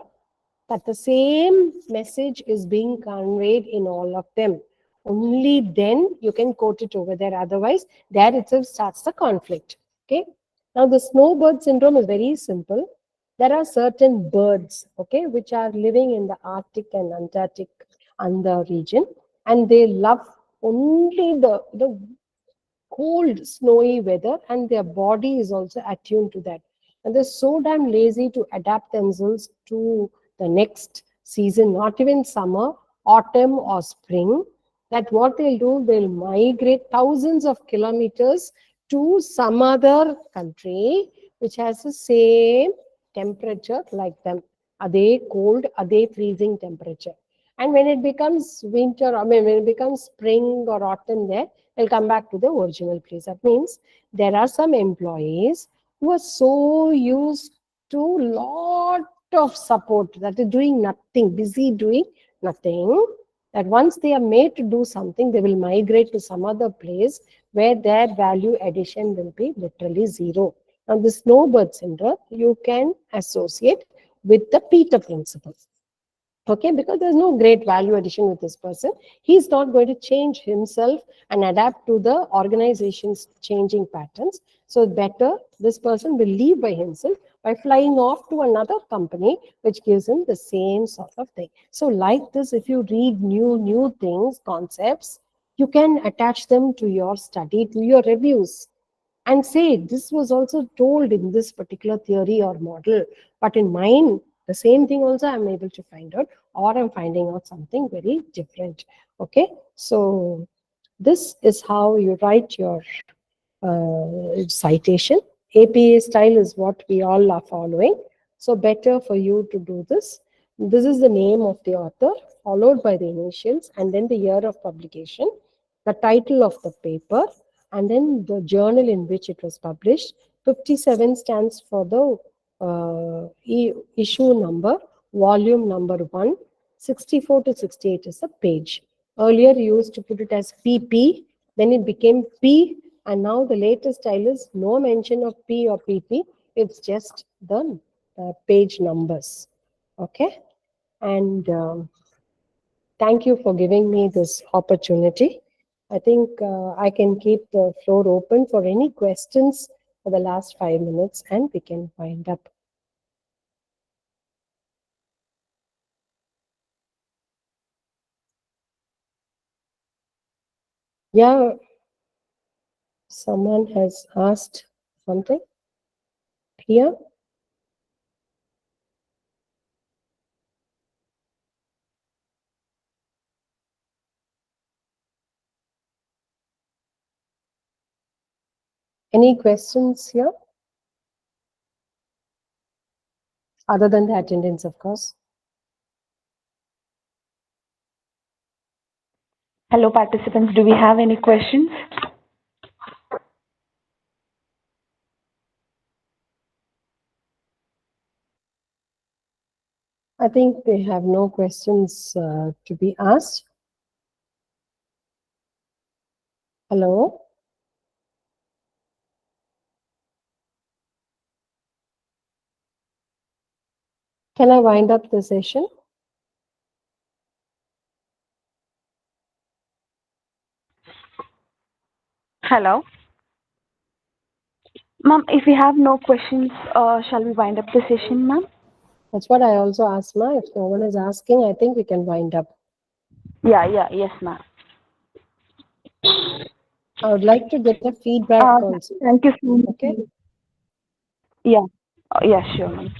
that the same message is being conveyed in all of them. Only then you can quote it over there. Otherwise, there itself starts the conflict. Okay. Now, the snowbird syndrome is very simple. There are certain birds, okay, which are living in the Arctic and Antarctic and the region, and they love only the cold, snowy weather, and their body is also attuned to that. And they're so damn lazy to adapt themselves to the next season, not even summer, autumn, or spring, that what they'll do, they'll migrate thousands of kilometers to some other country which has the same temperature like them. Are they cold? Are they freezing temperature? And when it becomes winter, when it becomes spring or autumn there, they'll come back to the original place. That means there are some employees who are so used to lot of support, that is doing nothing, busy doing nothing, that once they are made to do something, they will migrate to some other place where their value addition will be literally zero. Now, the snowbird syndrome, you can associate with the Peter principle. Okay, because there's no great value addition with this person. He's not going to change himself and adapt to the organization's changing patterns. So better this person will leave by himself by flying off to another company which gives him the same sort of thing. So like this, if you read new things, concepts, you can attach them to your study, to your reviews, and say this was also told in this particular theory or model, but in mine the same thing also I'm able to find out, or I'm finding out something very different. Okay, so this is how you write your citation. APA style is what we all are following, so better for you to do this. This is the name of the author followed by the initials and then the year of publication, the title of the paper, and then the journal in which it was published. 57 stands for the issue number, volume number 1. 64 to 68 is the page. Earlier you used to put it as PP, then it became P, and now the latest style is no mention of P or PP. It's just the page numbers. Okay, and thank you for giving me this opportunity. I think I can keep the floor open for any questions for the last 5 minutes and we can wind up. Yeah, someone has asked something here. Any questions here? Other than the attendance, of course. Hello, participants. Do we have any questions? I think we have no questions to be asked. Hello? Can I wind up the session? Hello. Ma'am, if we have no questions, shall we wind up the session, ma'am? That's what I also asked, Ma. If no one is asking, I think we can wind up. Yes, ma'am. I would like to get a feedback also. Thank you so much. Okay? Yeah. Yeah, sure, ma'am.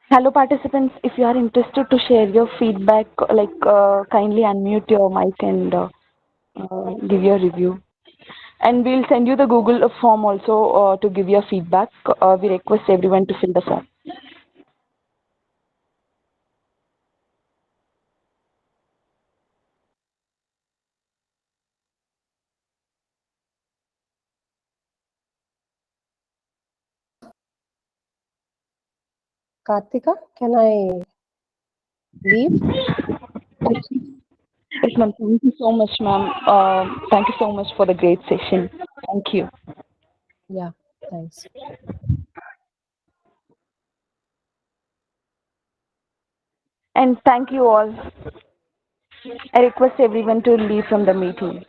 Hello, participants. If you are interested to share your feedback, kindly unmute your mic and give your review. And we'll send you the Google form also to give your feedback. We request everyone to fill the form. Kartika, can I leave? Yes, ma'am. Thank you so much, ma'am. Thank you so much for the great session. Thank you. Yeah, thanks. And thank you all. I request everyone to leave from the meeting.